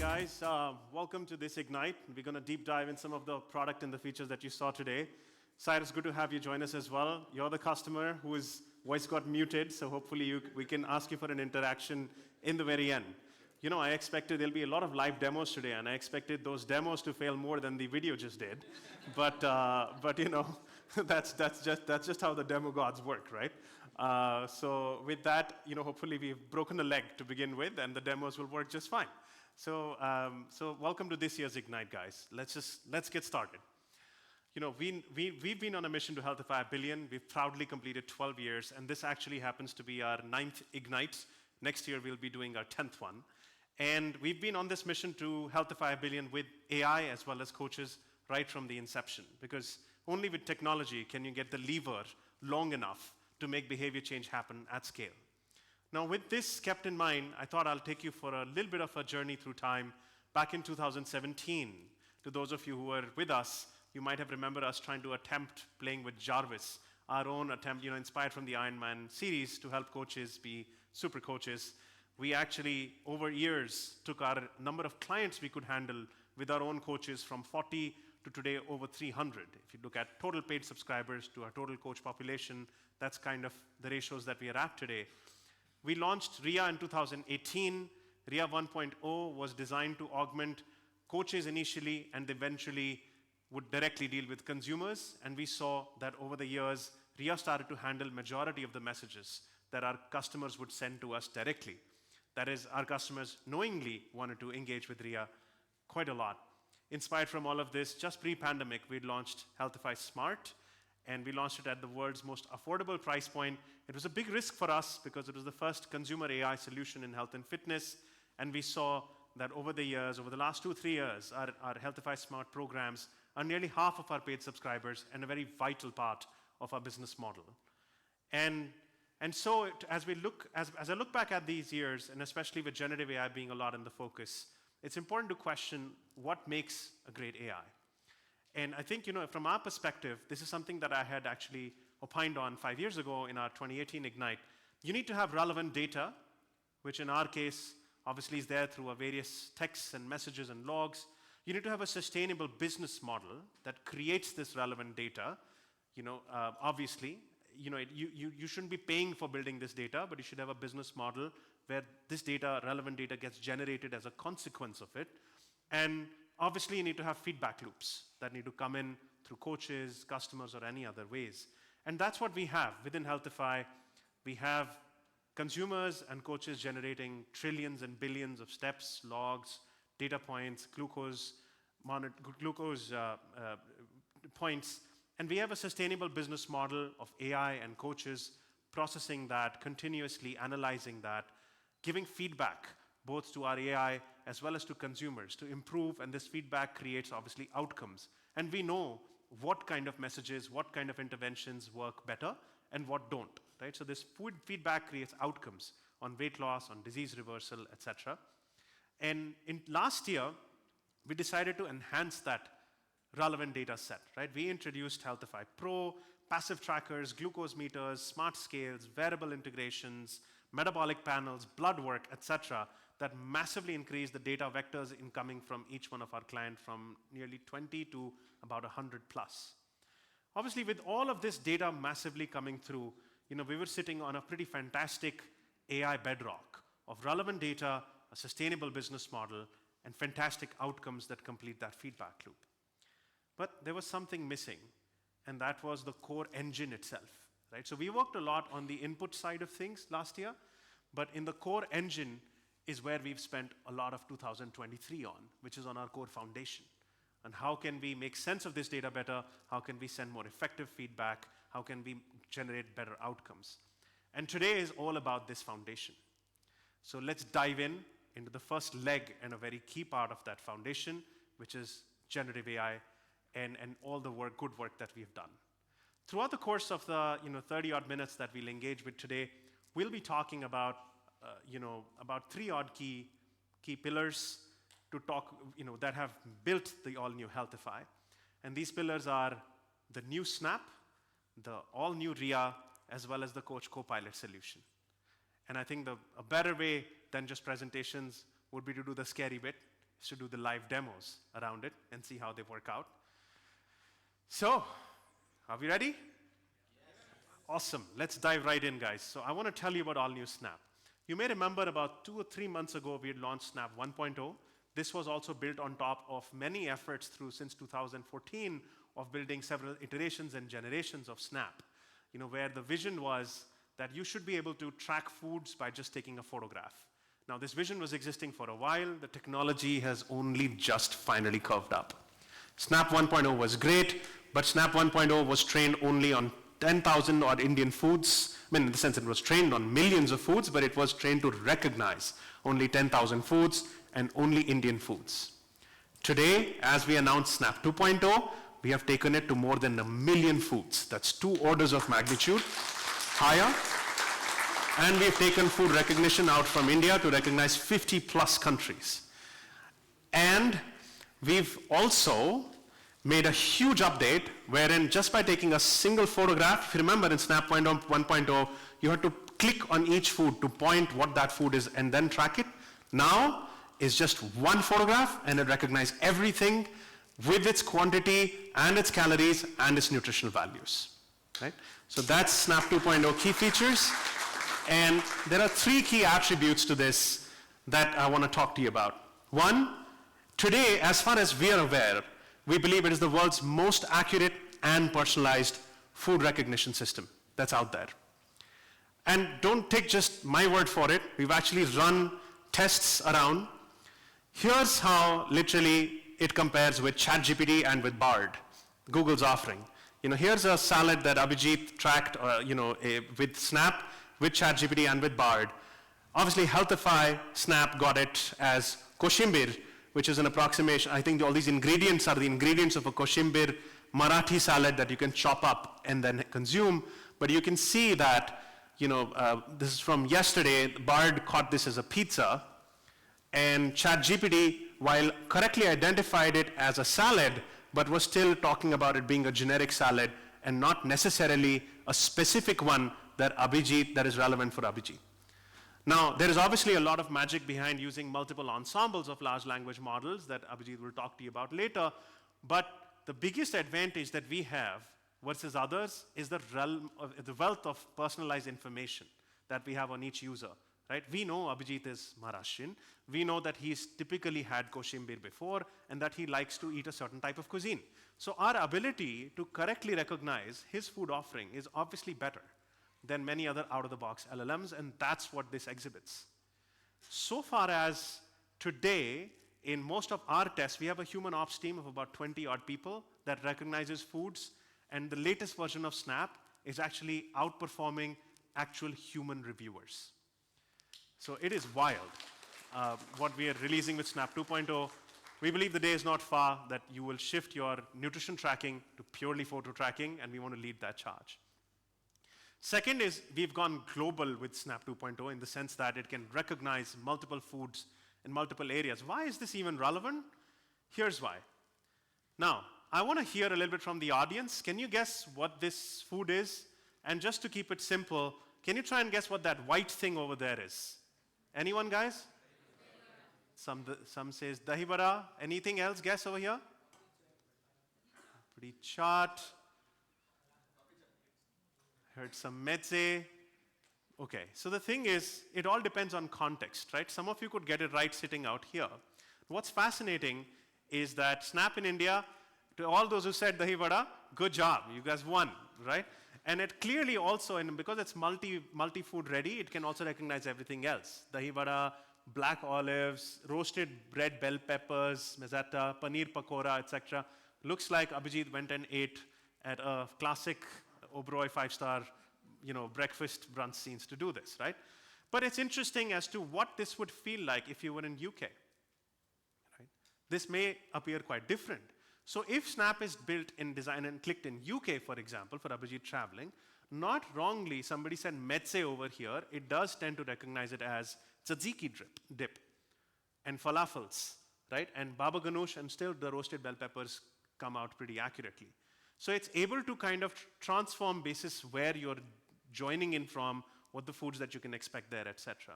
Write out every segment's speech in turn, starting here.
guys. Welcome to this Ignite. We're going to deep dive in some of the product and the features that you saw today. Syed, it's good to have you join us as well. You're the customer whose voice got muted, so hopefully we can ask you for an interaction in the very end. You know, I expected there'll be a lot of live demos today, and I expected those demos to fail more than the video just did. But you know, that's just how the demo gods work, right? So with that, you know, hopefully we've broken a leg to begin with, and the demos will work just fine. So welcome to this year's Ignite, guys. Let's get started. You know, we've been on a mission to Healthify a billion. We've proudly completed 12 years, and this actually happens to be our 9th Ignite. Next year, we'll be doing our 10th one. And we've been on this mission to Healthify a billion with AI as well as coaches right from the inception. Because only with technology can you get the lever long enough to make behavior change happen at scale. Now, with this kept in mind, I thought I'll take you for a little bit of a journey through time. Back in 2017, to those of you who were with us, you might have remembered us trying to attempt playing with Jarvis, our own attempt, you know, inspired from the Iron Man series to help coaches be super coaches. We actually, over years, took our number of clients we could handle with our own coaches from 40 to today over 300. If you look at total paid subscribers to our total coach population, that's kind of the ratios that we are at today. We launched RIA in 2018. RIA 1.0 was designed to augment coaches initially and eventually would directly deal with consumers. And we saw that over the years, RIA started to handle majority of the messages that our customers would send to us directly. That is, our customers knowingly wanted to engage with RIA quite a lot. Inspired from all of this, just pre-pandemic, we launched Healthify Smart, and we launched it at the world's most affordable price point. It was a big risk for us because it was the first consumer AI solution in health and fitness, and we saw that over the years, over the last 2-3 years, our Healthify Smart programs are nearly half of our paid subscribers and a very vital part of our business model. And so as I look back at these years, and especially with generative AI being a lot in the focus, it's important to question what makes a great AI. And I think, you know, from our perspective, this is something that I had actually opined on 5 years ago in our 2018 Ignite. You need to have relevant data, which in our case, obviously is there through our various texts and messages and logs. You need to have a sustainable business model that creates this relevant data. You know, obviously, you know, you shouldn't be paying for building this data, but you should have a business model where this data, relevant data, gets generated as a consequence of it. And obviously, you need to have feedback loops that need to come in through coaches, customers, or any other ways. And that's what we have within Healthify. We have consumers and coaches generating trillions and billions of steps, logs, data points, glucose points. And we have a sustainable business model of AI and coaches processing that, continuously analyzing that, giving feedback both to our AI as well as to consumers to improve, and this feedback creates obviously outcomes. And we know what kind of messages, what kind of interventions work better and what don't, right? So this feedback creates outcomes on weight loss, on disease reversal, etc. And in last year, we decided to enhance that relevant data set, right? We introduced Healthify Pro, passive trackers, glucose meters, smart scales, wearable integrations, metabolic panels, blood work, etc., that massively increased the data vectors incoming from each one of our clients from nearly 20 to about 100 plus. Obviously, with all of this data massively coming through, you know, we were sitting on a pretty fantastic AI bedrock of relevant data, a sustainable business model, and fantastic outcomes that complete that feedback loop. But there was something missing, and that was the core engine itself, right? So we worked a lot on the input side of things last year, but in the core engine is where we've spent a lot of 2023 on, which is on our core foundation. And how can we make sense of this data better? How can we send more effective feedback? How can we generate better outcomes? And today is all about this foundation. So let's dive into the first leg and a very key part of that foundation, which is generative AI and all the good work that we've done. Throughout the course of the 30-odd minutes that we'll engage with today, we'll be talking about about 3-odd key pillars to talk, that have built the all-new Healthify. And these pillars are the new Snap, the all-new RIA, as well as the Coach Copilot solution. And I think a better way than just presentations would be to do the scary bit. is to do the live demos around it and see how they work out. So, are we ready? Yes. Awesome. Let's dive right in, guys. So I want to tell you about all new Snap. You may remember about 2 or 3 months ago, we had launched Snap 1.0. This was also built on top of many efforts since 2014 of building several iterations and generations of Snap, where the vision was that you should be able to track foods by just taking a photograph. Now, this vision was existing for a while. The technology has only just finally curved up. Snap 1.0 was great, but Snap 1.0 was trained only on 10,000 odd Indian foods. I mean, in the sense it was trained on millions of foods, but it was trained to recognize only 10,000 foods and only Indian foods. Today, as we announced Snap 2.0, we have taken it to more than 1 million foods. That's 2 orders of magnitude higher. And we've taken food recognition out from India to recognize 50 plus countries. And we've also made a huge update wherein just by taking a single photograph, if you remember in Snap 1.0, you had to click on each food to point what that food is and then track it. Now it's just one photograph and it recognizes everything with its quantity and its calories and its nutritional values. Right? So that's Snap 2.0 key features. And there are 3 key attributes to this that I want to talk to you about. One, today, as far as we are aware, we believe it is the world's most accurate and personalized food recognition system that's out there. And don't take just my word for it. We've actually run tests around. Here's how literally it compares with ChatGPT and with Bard, Google's offering. Here's a salad that Abhijit tracked, with Snap, with ChatGPT and with Bard. Obviously, Healthify Snap got it as koshimbir, which is an approximation. I think all these ingredients are the ingredients of a koshimbir Marathi salad that you can chop up and then consume. But you can see that, this is from yesterday, Bard caught this as a pizza, and ChatGPT, while correctly identified it as a salad, but was still talking about it being a generic salad and not necessarily a specific one that is relevant for Abhijit. Now, there is obviously a lot of magic behind using multiple ensembles of large language models that Abhijit will talk to you about later, but the biggest advantage that we have versus others is the wealth of personalized information that we have on each user. Right? We know Abhijit is Maharashtrian. We know that he's typically had koshimbir before and that he likes to eat a certain type of cuisine. So our ability to correctly recognize his food offering is obviously better than many other out-of-the-box LLMs, and that's what this exhibits. So far as today, in most of our tests, we have a human ops team of about 20 odd people that recognizes foods, and the latest version of Snap is actually outperforming actual human reviewers. So it is wild, what we are releasing with Snap 2.0. We believe the day is not far that you will shift your nutrition tracking to purely photo tracking, and we want to lead that charge. Second is we've gone global with Snap 2.0 in the sense that it can recognize multiple foods in multiple areas. Why is this even relevant? Here's why. Now, I want to hear a little bit from the audience. Can you guess what this food is? And just to keep it simple, can you try and guess what that white thing over there is? Anyone, guys? Some says dahi vada. Anything else? Guess over here? Pretty chaat. Heard some meze. Okay, so the thing is, it all depends on context, right? Some of you could get it right sitting out here. What's fascinating is that Snap in India, to all those who said dahi vada, good job, you guys won, right? And it clearly also, and because it's multi-food ready, it can also recognize everything else. Dahi vada, black olives, roasted red bell peppers, mezata, paneer pakora, etc. Looks like Abhijit went and ate at a classic Oberoi 5-star, breakfast brunch scenes to do this, right? But it's interesting as to what this would feel like if you were in UK. Right? This may appear quite different. So if Snap is built in design and clicked in UK, for example, for Abhijit traveling, not wrongly, somebody said meze over here, it does tend to recognize it as tzatziki dip and falafels, right? And baba ganoush and still the roasted bell peppers come out pretty accurately. So it's able to kind of transform basis where you're joining in from, what the foods that you can expect there, etc.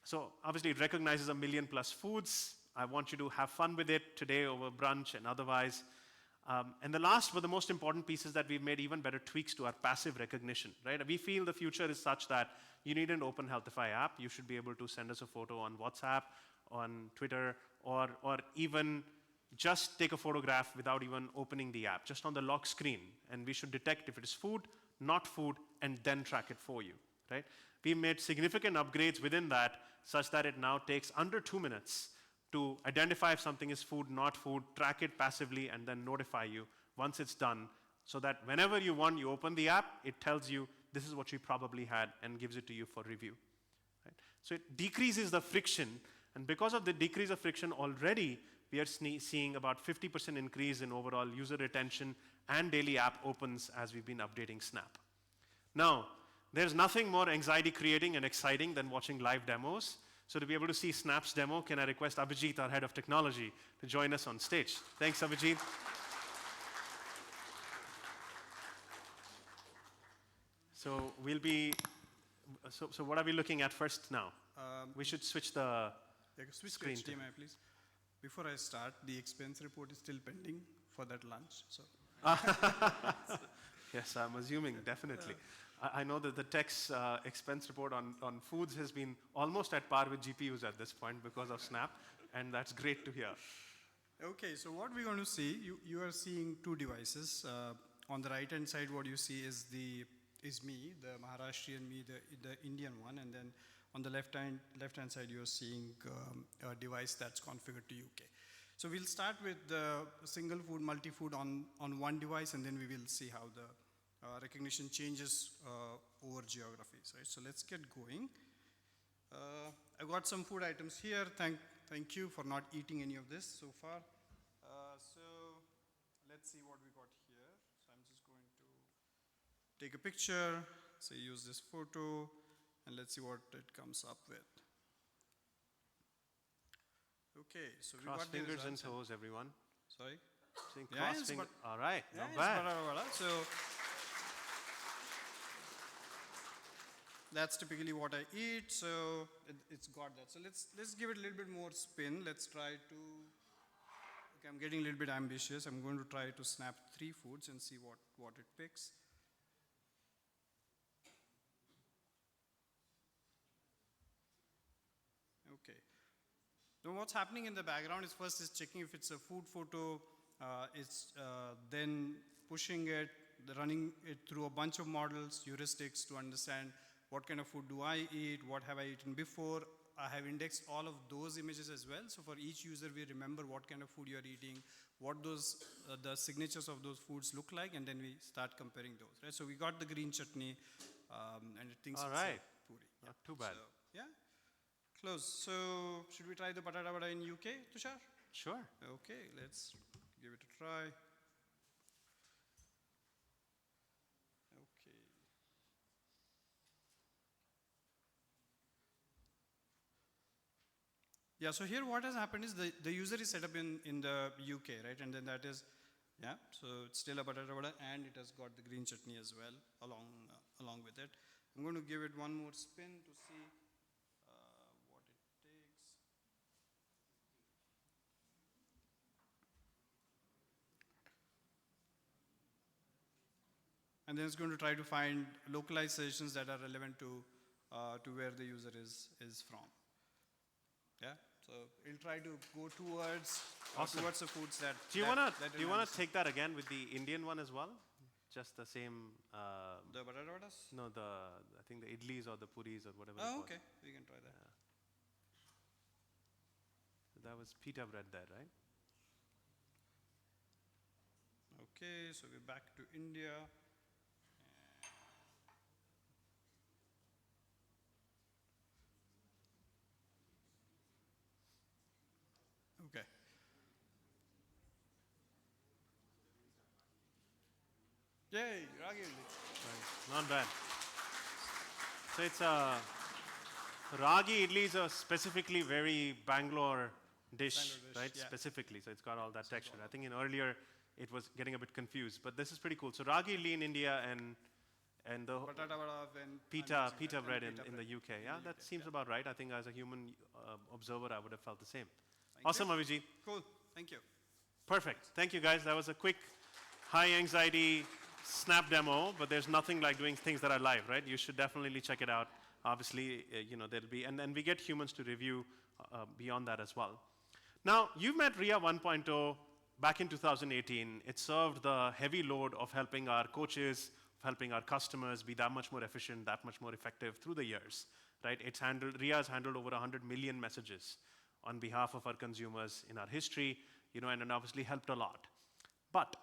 So obviously it recognizes 1 million plus foods. I want you to have fun with it today over brunch and otherwise. And the last but the most important piece is that we've made even better tweaks to our passive recognition, right? We feel the future is such that you need an open Healthify app. You should be able to send us a photo on WhatsApp, on Twitter, or even just take a photograph without even opening the app, just on the lock screen. And we should detect if it is food, not food, and then track it for you, right? We made significant upgrades within that such that it now takes under 2 minutes to identify if something is food, not food, track it passively, and then notify you once it's done, so that whenever you want, you open the app, it tells you this is what you probably had and gives it to you for review. Right? So it decreases the friction, and because of the decrease of friction already, we are seeing about 50% increase in overall user retention and daily app opens as we've been updating Snap. Now, there's nothing more anxiety creating and exciting than watching live demos. So to be able to see Snap's demo, can I request Abhijit, our head of technology, to join us on stage? Thanks, Abhijit. So we'll be, so what are we looking at first now? We should switch the screen. Switch HDMI, please. Before I start, the expense report is still pending for that lunch. So. Yes, I'm assuming, definitely. I know that the tech's expense report on foods has been almost at par with GPUs at this point because of Snap, and that's great to hear. Okay, so what we're going to see, you are seeing two devices. On the right-hand side, what you see is me, the Maharashtrian me, the Indian one, and then on the left-hand side, you're seeing a device that's configured to UK. So we'll start with the single food, multi-food on one device, and then we will see how the recognition changes over geographies, right? So let's get going. I've got some food items here. Thank you for not eating any of this so far. So let's see what we got here. So I'm just going to take a picture, say use this photo, and let's see what it comes up with. Okay, so we cross got fingers and toes, everyone. Sorry? Cross yes, fingers. All right, yeah, not bad. So that's typically what I eat, so it's got that. So let's give it a little bit more spin. Let's try to, okay, I'm getting a little bit ambitious. I'm going to try to snap 3 foods and see what it picks. Okay. Now what's happening in the background is first is checking if it's a food photo, then pushing it, running it through a bunch of models, heuristics to understand what kind of food do I eat, what have I eaten before. I have indexed all of those images as well. So for each user, we remember what kind of food you're eating, what those the signatures of those foods look like, and then we start comparing those. Right? So we got the green chutney, and it thinks all it's right. a puri. Not too bad. So, yeah, close. So should we try the patata vada in UK, Tushar? Sure. Okay, let's give it a try. Yeah, so here what has happened is the user is set up in the UK, right? And then that is, yeah, so it's still a patata vada and it has got the green chutney as well along with it. I'm going to give it one more spin to see what it takes. And then it's going to try to find localizations that are relevant to where the user is from. Yeah, so it'll try to go towards towards the foods that. Do you wanna take that again with the Indian one as well? Just the same. The patata vadas? No, I think the idlis or the puris or whatever. Oh, okay, we can try that. Yeah. So that was pita bread there, right? Okay, so we're back to India. Okay. Yay, ragi idli. Right. Not bad. So it's ragi idli is a specifically very Bangalore dish, right? Yeah. Specifically, so it's got all that texture. I think in earlier it was getting a bit confused, but this is pretty cool. So ragi idli in India and the Patata vada and pita bread in the UK. Yeah, that seems about right. I think as a human observer, I would have felt the same. Awesome, Avijit. Cool. Thank you. Perfect. Thank you, guys. That was a quick, high-anxiety snap demo, but there's nothing like doing things that are live, right? You should definitely check it out. Obviously, there'll be, and we get humans to review beyond that as well. Now, you've met RIA 1.0 back in 2018. It served the heavy load of helping our coaches, helping our customers be that much more efficient, that much more effective through the years, right? RIA has handled over 100 million messages on behalf of our consumers in our history, and obviously helped a lot. But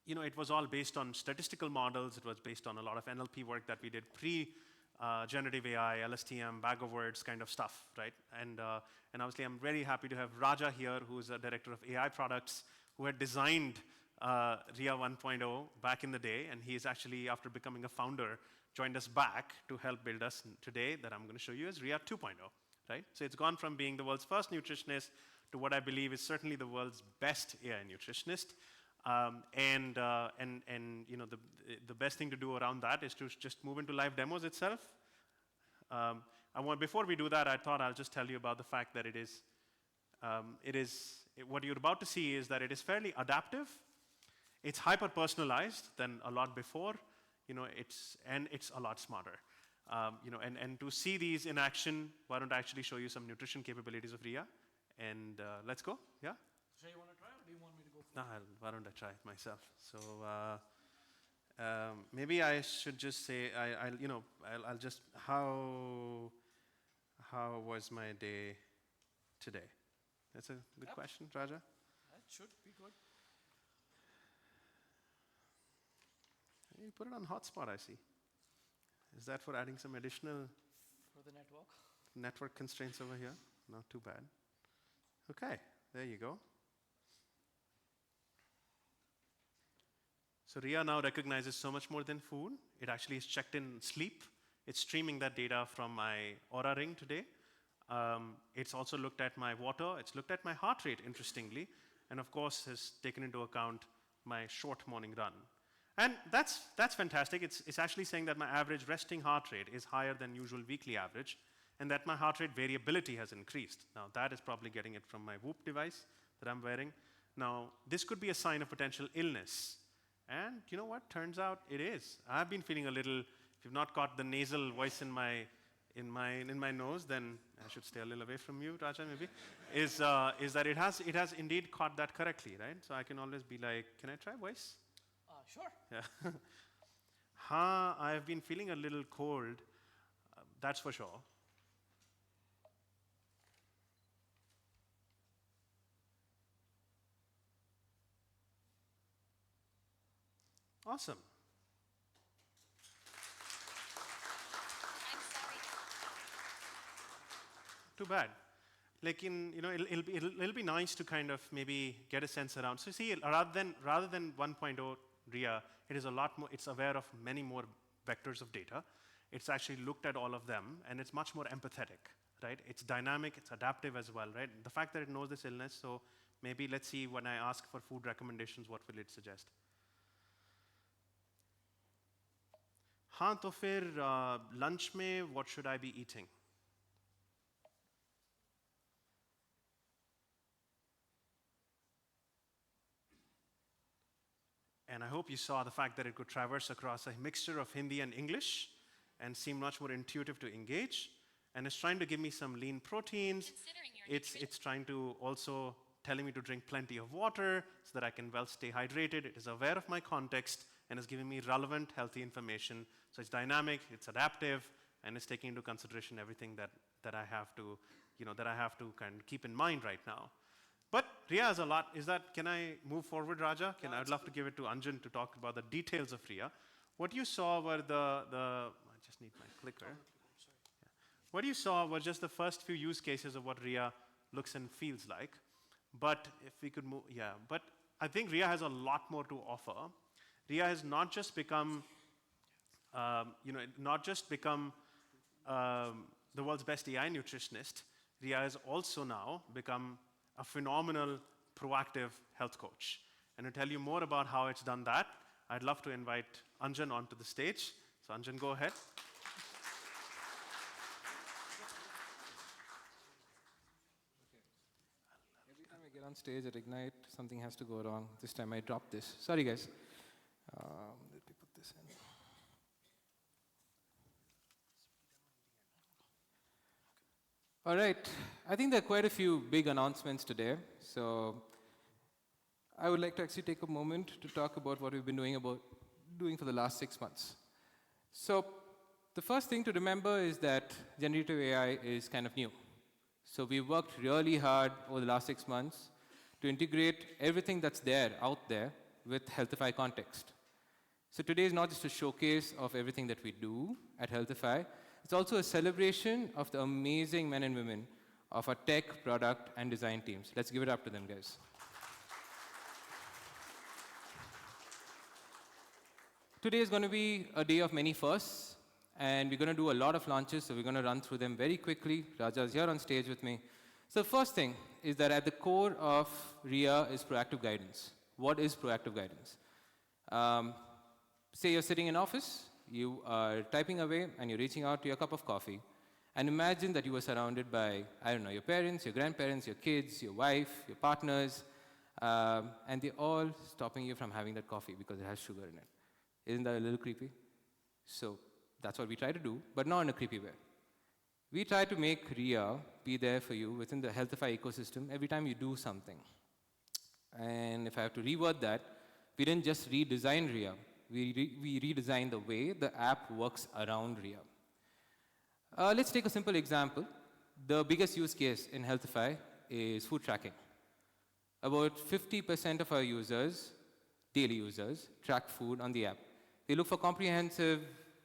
it was all based on statistical models. It was based on a lot of NLP work that we did pre-generative AI, LSTM, bag of words kind of stuff, right? And obviously, I'm very happy to have Raja here, who's a director of AI products, who had designed RIA 1.0 back in the day, and he's actually, after becoming a founder, joined us back to help build us today that I'm going to show you as RIA 2.0, right? So it's gone from being the world's first nutritionist to what I believe is certainly the world's best AI nutritionist. The best thing to do around that is to just move into live demos itself. Before we do that, I thought I'll just tell you about the fact that what you're about to see is that it is fairly adaptive. It's hyper-personalized than a lot before, it's a lot smarter. And to see these in action, why don't I actually show you some nutrition capabilities of RIA? And let's go, yeah? So you want to try or do you want me to go first? No, why don't I try it myself? So maybe I should just say, I'll just, how was my day today? That's a good question, Raja. That should be good. You put it on hotspot, I see. Is that for adding some additional For the network constraints over here? Not too bad. Okay, there you go. So RIA now recognizes so much more than food. It actually is checked in sleep. It's streaming that data from my Aura Ring today. It's also looked at my water. It's looked at my heart rate, interestingly. And of course, has taken into account my short morning run. And that's fantastic. It's actually saying that my average resting heart rate is higher than usual weekly average, and that my heart rate variability has increased. Now, that is probably getting it from my Whoop device that I'm wearing. Now, this could be a sign of potential illness. And you know what? Turns out it is. I've been feeling a little, if you've not caught the nasal voice in my nose, then I should stay a little away from you, Raja, maybe, is that it has indeed caught that correctly, right? So I can always be like, can I try voice? Sure. Yeah. I've been feeling a little cold, that's for sure. Awesome. I'm sorry. Too bad. Like it'll be nice to kind of maybe get a sense around. So see, rather than 1.0 RIA, it is a lot more. It's aware of many more vectors of data. It's actually looked at all of them, and it's much more empathetic, right? It's dynamic. It's adaptive as well, right? The fact that it knows this illness. So maybe let's see when I ask for food recommendations, what will it suggest? हाँ तो फिर lunch में what should I be eating? And I hope you saw the fact that it could traverse across a mixture of Hindi and English and seem much more intuitive to engage. And it's trying to give me some lean proteins. It's trying to also telling me to drink plenty of water so that I can well stay hydrated. It is aware of my context and is giving me relevant, healthy information. So it's dynamic, it's adaptive, and it's taking into consideration everything that I have to, kind of keep in mind right now. But RIA has a lot. Can I move forward, Raja? I'd love to give it to Anjan to talk about the details of RIA. What you saw were I just need my clicker. Yeah. What you saw was just the first few use cases of what RIA looks and feels like. But if we could move, yeah. But I think RIA has a lot more to offer. RIA has not just become, the world's best AI nutritionist. RIA has also now become a phenomenal, proactive health coach. And to tell you more about how it's done that, I'd love to invite Anjan onto the stage. So Anjan, go ahead. on stage at Ignite, something has to go wrong. This time I dropped this. Sorry, guys. Let me put this in. All right. I think there are quite a few big announcements today. So I would like to actually take a moment to talk about what we've been doing for the last 6 months. So the first thing to remember is that generative AI is kind of new. So we worked really hard over the last 6 months to integrate everything that's out there with Healthify context. So today is not just a showcase of everything that we do at Healthify, it's also a celebration of the amazing men and women of our tech, product, and design teams. Let's give it up to them, guys. Today is going to be a day of many firsts. And we're going to do a lot of launches, so we're going to run through them very quickly. Raja's here on stage with me. So the first thing is that at the core of RIA is proactive guidance. What is proactive guidance? Say you're sitting in office, you are typing away, and you're reaching out to your cup of coffee. And imagine that you were surrounded by, I don't know, your parents, your grandparents, your kids, your wife, your partners, and they're all stopping you from having that coffee because it has sugar in it. Isn't that a little creepy? So that's what we try to do, but not in a creepy way. We try to make RIA be there for you within the Healthify ecosystem every time you do something. And if I have to reword that, we didn't just redesign RIA. We redesigned the way the app works around RIA. Let's take a simple example. The biggest use case in Healthify is food tracking. About 50% of our users, daily users, track food on the app. They look for comprehensive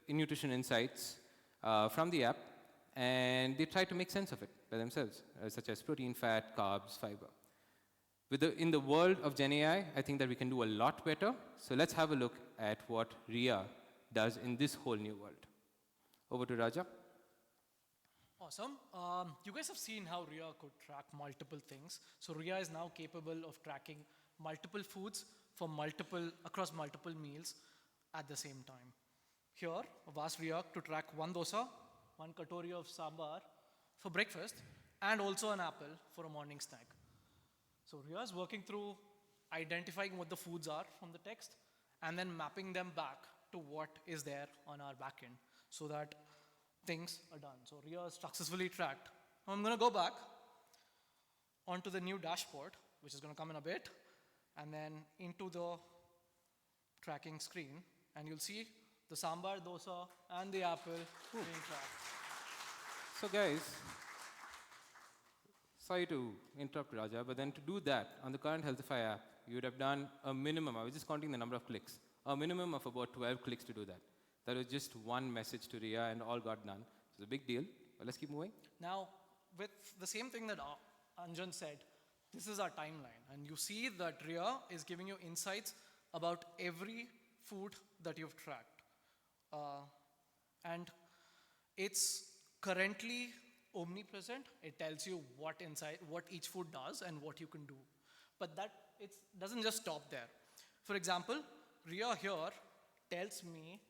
nutrition insights from the app, and they try to make sense of it by themselves, such as protein, fat, carbs, fiber. In the world of Gen AI, I think that we can do a lot better. So let's have a look at what RIA does in this whole new world. Over to Raja. Awesome. You guys have seen how RIA could track multiple things. So RIA is now capable of tracking multiple foods across multiple meals at the same time. Here, a vast RIA to track one dosa, one katori of sambar for breakfast, and also an apple for a morning snack. So RIA is working through identifying what the foods are from the text and then mapping them back to what is there on our backend so that things are done. So RIA is successfully tracked. Now I'm going to go back onto the new dashboard, which is going to come in a bit, and then into the tracking screen, and you'll see the sambar, dosa, and the apple being tracked. So guys, sorry to interrupt Raja, but then to do that on the current Healthify app, you would have done a minimum, I was just counting the number of clicks, a minimum of about 12 clicks to do that. That was just one message to RIA and all got done. It's a big deal, but let's keep moving. Now, with the same thing that Anjan said, this is our timeline. And you see that RIA is giving you insights about every food that you've tracked. And it's currently omnipresent. It tells you what each food does and what you can do. But it doesn't just stop there. For example, RIA here tells me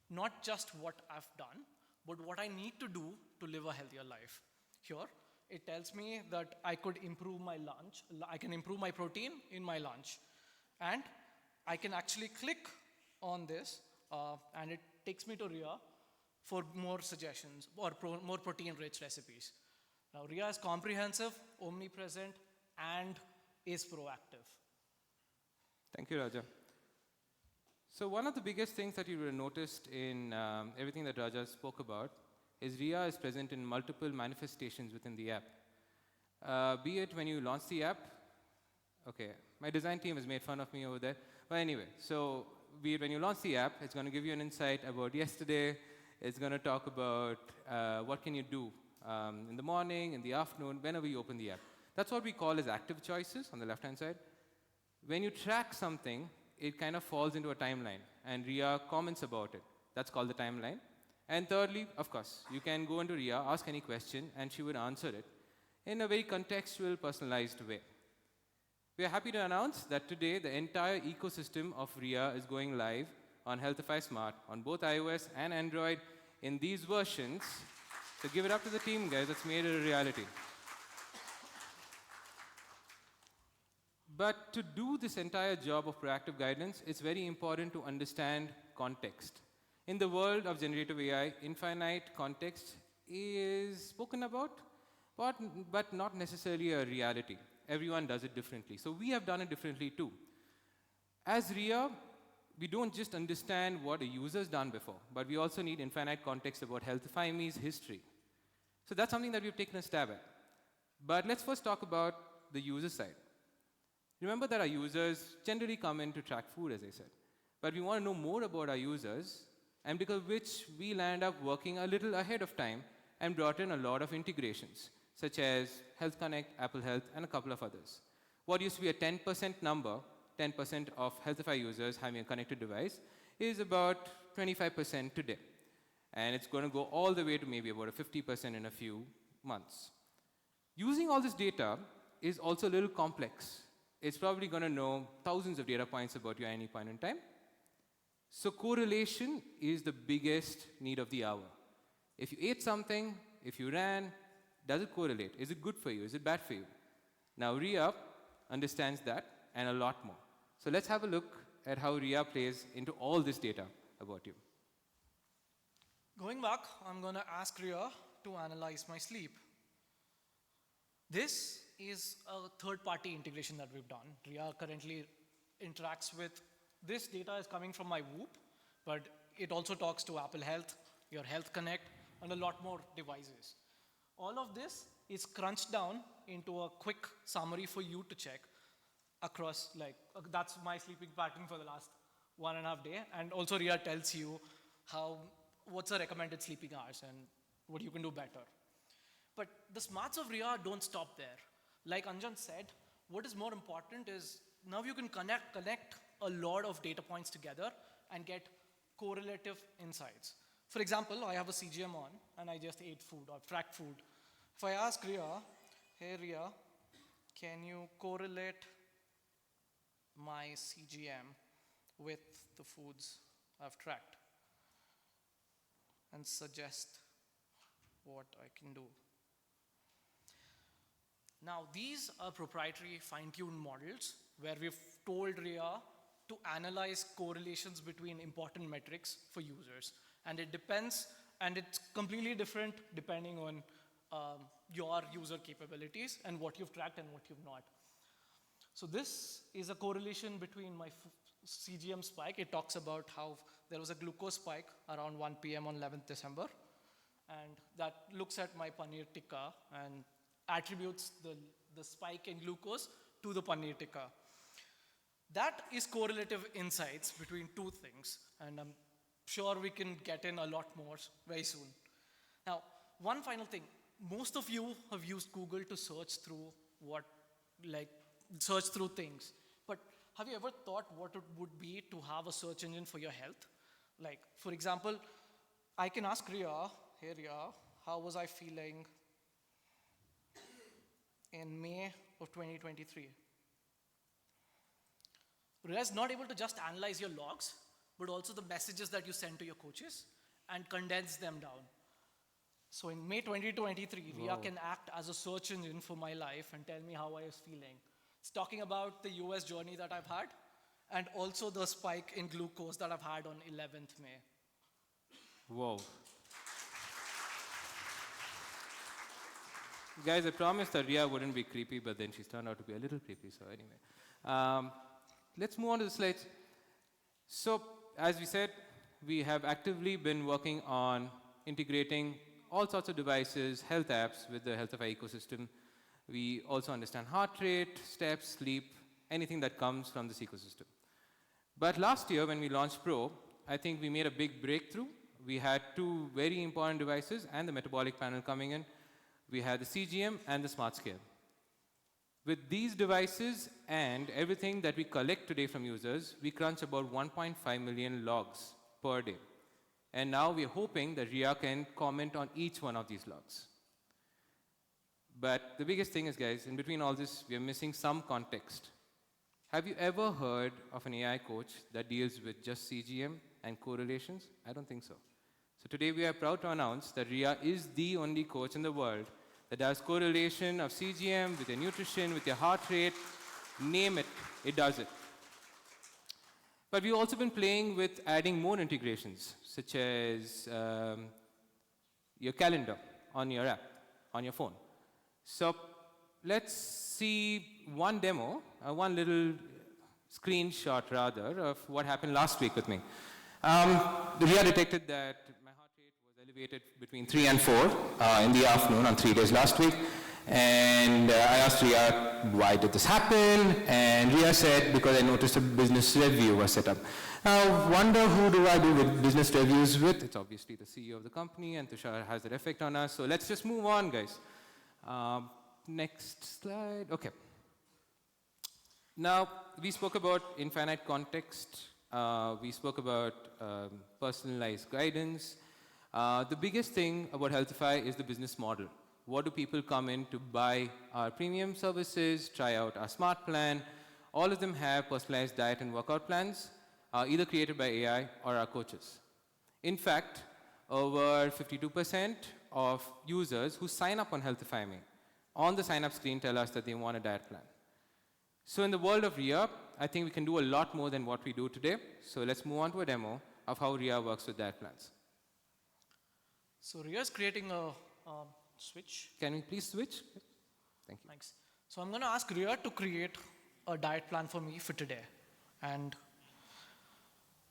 not just what I've done, but what I need to do to live a healthier life. Here, it tells me that I could improve my lunch. I can improve my protein in my lunch. And I can actually click on this, and it takes me to RIA for more suggestions or more protein-rich recipes. Now, RIA is comprehensive, omnipresent, and is proactive. Thank you, Raja. So one of the biggest things that you would have noticed in everything that Raja spoke about is RIA is present in multiple manifestations within the app. Be it when you launch the app, okay, my design team has made fun of me over there, but anyway, so be it when you launch the app, it's going to give you an insight about yesterday, it's going to talk about what can you do in the morning, in the afternoon, whenever you open the app. That's what we call as active choices on the left-hand side. When you track something, it kind of falls into a timeline, and RIA comments about it. That's called the timeline. And thirdly, of course, you can go into RIA, ask any question, and she would answer it in a very contextual, personalized way. We are happy to announce that today, the entire ecosystem of RIA is going live on Healthify Smart, on both iOS and Android in these versions. So give it up to the team, guys. That's made it a reality. But to do this entire job of proactive guidance, it's very important to understand context. In the world of generative AI, infinite context is spoken about, but not necessarily a reality. Everyone does it differently. So we have done it differently too. As RIA, we don't just understand what a user's done before, but we also need infinite context about Healthify Me's history. So that's something that we've taken a stab at. But let's first talk about the user side. Remember that our users generally come in to track food, as I said. But we want to know more about our users, and because of which we land up working a little ahead of time and brought in a lot of integrations, such as Health Connect, Apple Health, and a couple of others. What used to be a 10% number, 10% of Healthify users having a connected device, is about 25% today. And it's going to go all the way to maybe about a 50% in a few months. Using all this data is also a little complex. It's probably going to know thousands of data points about you at any point in time. So correlation is the biggest need of the hour. If you ate something, if you ran, does it correlate? Is it good for you? Is it bad for you? Now RIA understands that and a lot more. So let's have a look at how RIA plays into all this data about you. Going back, I'm going to ask Ria to analyze my sleep. This is a third-party integration that we've done. Ria currently interacts with, this data is coming from my Whoop, but it also talks to Apple Health, your Health Connect, and a lot more devices. All of this is crunched down into a quick summary for you to check across, that's my sleeping pattern for the last 1.5 days. And also Ria tells you what's the recommended sleeping hours and what you can do better. But the smarts of RIA don't stop there. Like Anjan said, what is more important is now you can connect a lot of data points together and get correlative insights. For example, I have a CGM on and I just ate food or tracked food. If I ask RIA, hey RIA, can you correlate my CGM with the foods I've tracked and suggest what I can do? Now, these are proprietary fine-tuned models where we've told RIA to analyze correlations between important metrics for users. And it depends, and it's completely different depending on your user capabilities and what you've tracked and what you've not. So this is a correlation between my CGM spike. It talks about how there was a glucose spike around 1 p.m. on 11th December. And that looks at my paneer tikka and attributes the spike in glucose to the paneer tikka. That is correlative insights between two things, and I'm sure we can get in a lot more very soon. Now, one final thing. Most of you have used Google to search through things. But have you ever thought what it would be to have a search engine for your health? Like, for example, I can ask Ria, hey Ria, how was I feeling in May of 2023? Ria is not able to just analyze your logs, but also the messages that you send to your coaches and condense them down. So in May 2023, Ria can act as a search engine for my life and tell me how I was feeling. It's talking about the US journey that I've had and also the spike in glucose that I've had on 11th May. Whoa. Guys, I promised that Ria wouldn't be creepy, but then she's turned out to be a little creepy, so anyway. Let's move on to the slides. So, as we said, we have actively been working on integrating all sorts of devices, health apps with the Healthify ecosystem. We also understand heart rate, steps, sleep, anything that comes from this ecosystem. But last year, when we launched Pro, I think we made a big breakthrough. We had two very important devices and the metabolic panel coming in. We had the CGM and the Smart Scale. With these devices and everything that we collect today from users, we crunch about 1.5 million logs per day. And now we're hoping that Ria can comment on each one of these logs. But the biggest thing is, guys, in between all this, we are missing some context. Have you ever heard of an AI coach that deals with just CGM and correlations? I don't think so. So today we are proud to announce that Ria is the only coach in the world that does correlation of CGM with your nutrition, with your heart rate, Name it, it does it. But we've also been playing with adding more integrations, such as your calendar on your app, on your phone. So let's see one demo, one little screenshot rather, of what happened last week with me. Ria detected that my heart rate was elevated between 3 and 4 in the afternoon on 3 days last week. And I asked Ria, why did this happen? And Ria said, because I noticed a business review was set up. Now, wonder who do I do with business reviews with? It's obviously the CEO of the company, and Tushar has that effect on us. So let's just move on, guys. Next slide. Okay. Now, we spoke about infinite context. We spoke about personalized guidance. The biggest thing about Healthify is the business model. What do people come in to buy our premium services, try out our smart plan? All of them have personalized diet and workout plans, either created by AI or our coaches. In fact, over 52% of users who sign up on Healthify Me on the sign-up screen tell us that they want a diet plan. So in the world of Ria, I think we can do a lot more than what we do today. So let's move on to a demo of how Ria works with diet plans. So Ria is creating a switch. Can we please switch? Thank you. Thanks. So I'm going to ask Ria to create a diet plan for me for today. And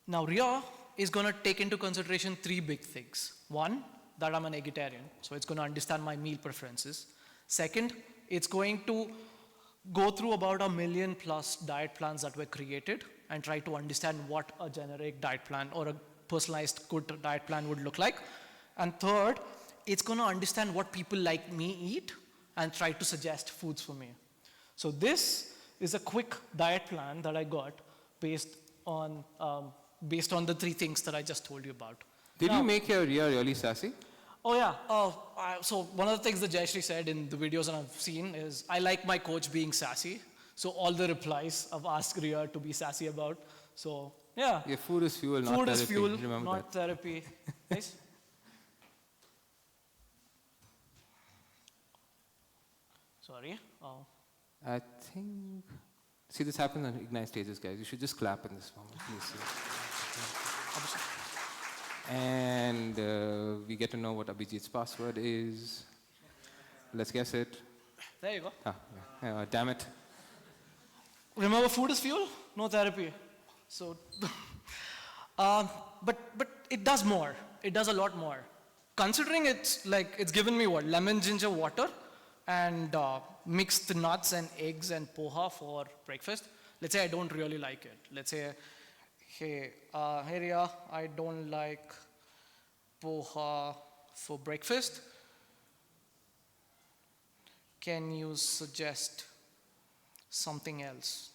now Ria is going to take into consideration 3 big things. One, that I'm an vegetarian, so it's going to understand my meal preferences. Second, it's going to go through about 1 million+ diet plans that were created and try to understand what a generic diet plan or a personalized good diet plan would look like. And third, it's going to understand what people like me eat and try to suggest foods for me. So this is a quick diet plan that I got based on the 3 things that I just told you about. Did you make your Ria really sassy? Oh yeah, so one of the things that Jayashree said in the videos that I've seen is, I like my coach being sassy. So all the replies I've asked Ria to be sassy about. So yeah. Yeah, food is fuel, not food therapy. Is fuel, Remember not that. therapy. Nice. Sorry. I think, see, this happens on Ignite stages, guys. You should just clap in this moment, please. And we get to know what Abhijit's password is. Let's guess it. There you go. Damn it. Remember, food is fuel, no therapy. So, but it does more. It does a lot more. Considering it's given me what, lemon ginger water and mixed nuts and eggs and poha for breakfast. Let's say I don't really like it. Let's say, hey Ria, I don't like poha for breakfast. Can you suggest something else?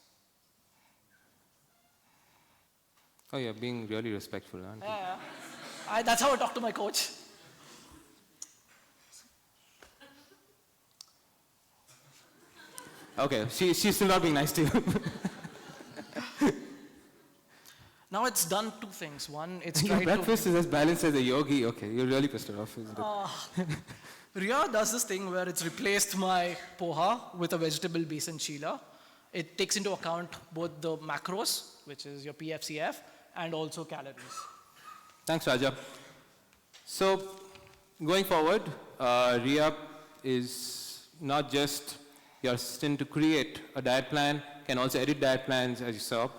Oh, yeah, being really respectful, aren't you? Yeah. That's how I talk to my coach. Okay, she's still not being nice to you. Now it's done 2 things. One, it's Your tried breakfast to... is as balanced as a yogi. Okay, you're really pissed her off, isn't it? Ria does this thing where it's replaced my poha with a vegetable besan chila. It takes into account both the macros, which is your PFCF, and also calories. Thanks, Raja. So, going forward, Ria is not just your assistant to create a diet plan, can also edit diet plans, as you saw.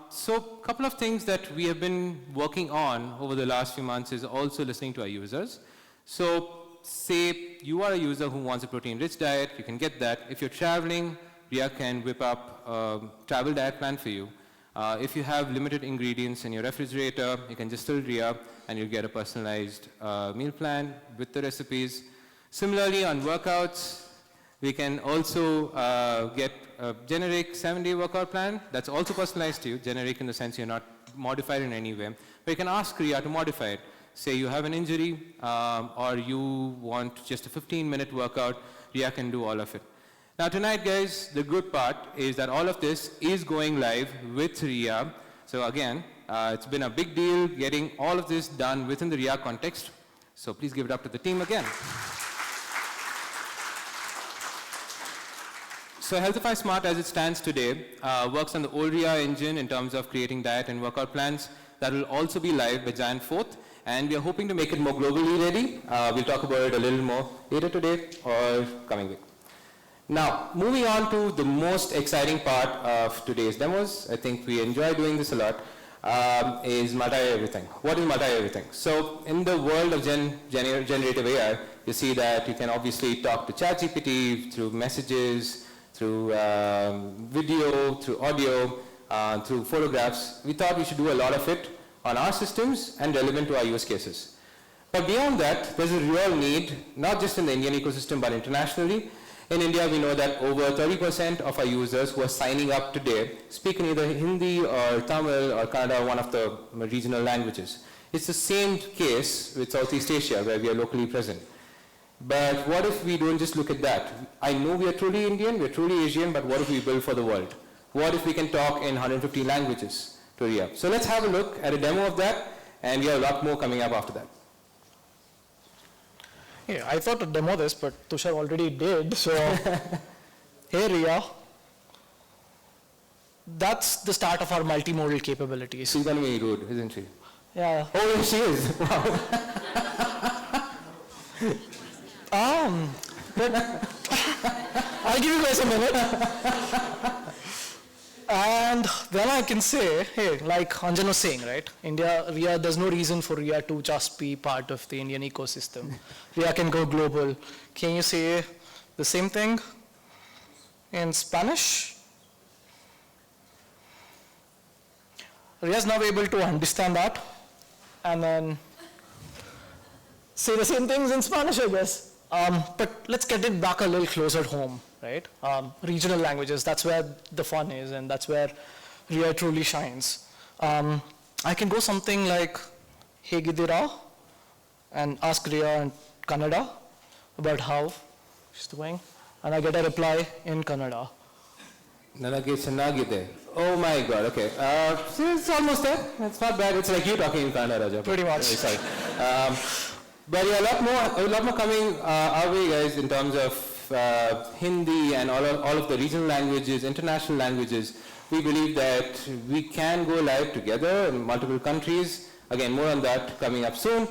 So, a couple of things that we have been working on over the last few months is also listening to our users. So, say you are a user who wants a protein-rich diet, you can get that. If you're traveling, Ria can whip up a travel diet plan for you. If you have limited ingredients in your refrigerator, you can just tell Ria and you'll get a personalized meal plan with the recipes. Similarly, on workouts, we can also get a generic 7-day workout plan that's also personalized to you, generic in the sense you're not modified in any way. But you can ask Ria to modify it. Say you have an injury or you want just a 15-minute workout, Ria can do all of it. Now tonight, guys, the good part is that all of this is going live with Ria. So again, it's been a big deal getting all of this done within the Ria context. So please give it up to the team again. So Healthify Smart, as it stands today, works on the old RIA engine in terms of creating diet and workout plans. That will also be live by Jan 4th, and we are hoping to make it more globally ready. We'll talk about it a little more later today or coming week. Now, moving on to the most exciting part of today's demos, I think we enjoy doing this a lot, is multi-everything. What is multi-everything? So in the world of generative AI, you see that you can obviously talk to ChatGPT through messages, through video, through audio, through photographs. We thought we should do a lot of it on our systems and relevant to our use cases. But beyond that, there's a real need, not just in the Indian ecosystem, but internationally. In India, we know that over 30% of our users who are signing up today speak in either Hindi or Tamil or Kannada, one of the regional languages. It's the same case with Southeast Asia, where we are locally present. But what if we don't just look at that? I know we are truly Indian, we are truly Asian, but what if we build for the world? What if we can talk in 150 languages to RIA? So let's have a look at a demo of that, and we have a lot more coming up after that. Yeah, I thought to demo this, but Tushar already did. So, hey Ria, that's the start of our multimodal capabilities. She's going to be rude, isn't she? Yeah. Oh, yes, she is. Wow. But I'll give you guys a minute. And then I can say, hey, like Anjan was saying, right? RIA, there's no reason for RIA to just be part of the Indian ecosystem. RIA can go global. Can you say the same thing in Spanish? RIA is now able to understand that and then say the same things in Spanish, I guess. But let's get it back a little closer home, right? Regional languages, that's where the fun is, and that's where RIA truly shines. I can go something like, hey Gidira, and ask RIA in Kannada about how she's doing, and I get a reply in Kannada. Nanage chennagide. Oh my God, okay. It's almost there. It's not bad. It's like you talking in Kannada, Raja. Pretty much. Sorry. But yeah, a lot more coming our way, guys, in terms of Hindi and all of the regional languages, international languages. We believe that we can go live together in multiple countries. Again, more on that coming up soon.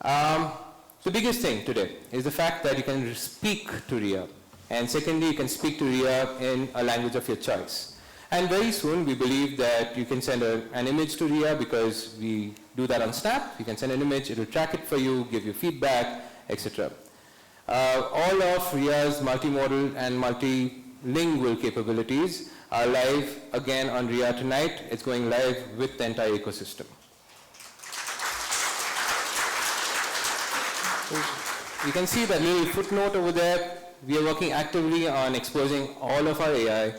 The biggest thing today is the fact that you can speak to RIA. And secondly, you can speak to RIA in a language of your choice. And very soon, we believe that you can send an image to RIA because we do that on Snap. You can send an image, it will track it for you, give you feedback, etc. All of RIA's multimodal and multilingual capabilities are live again on RIA tonight. It's going live with the entire ecosystem. You can see that little footnote over there. We are working actively on exposing all of our AI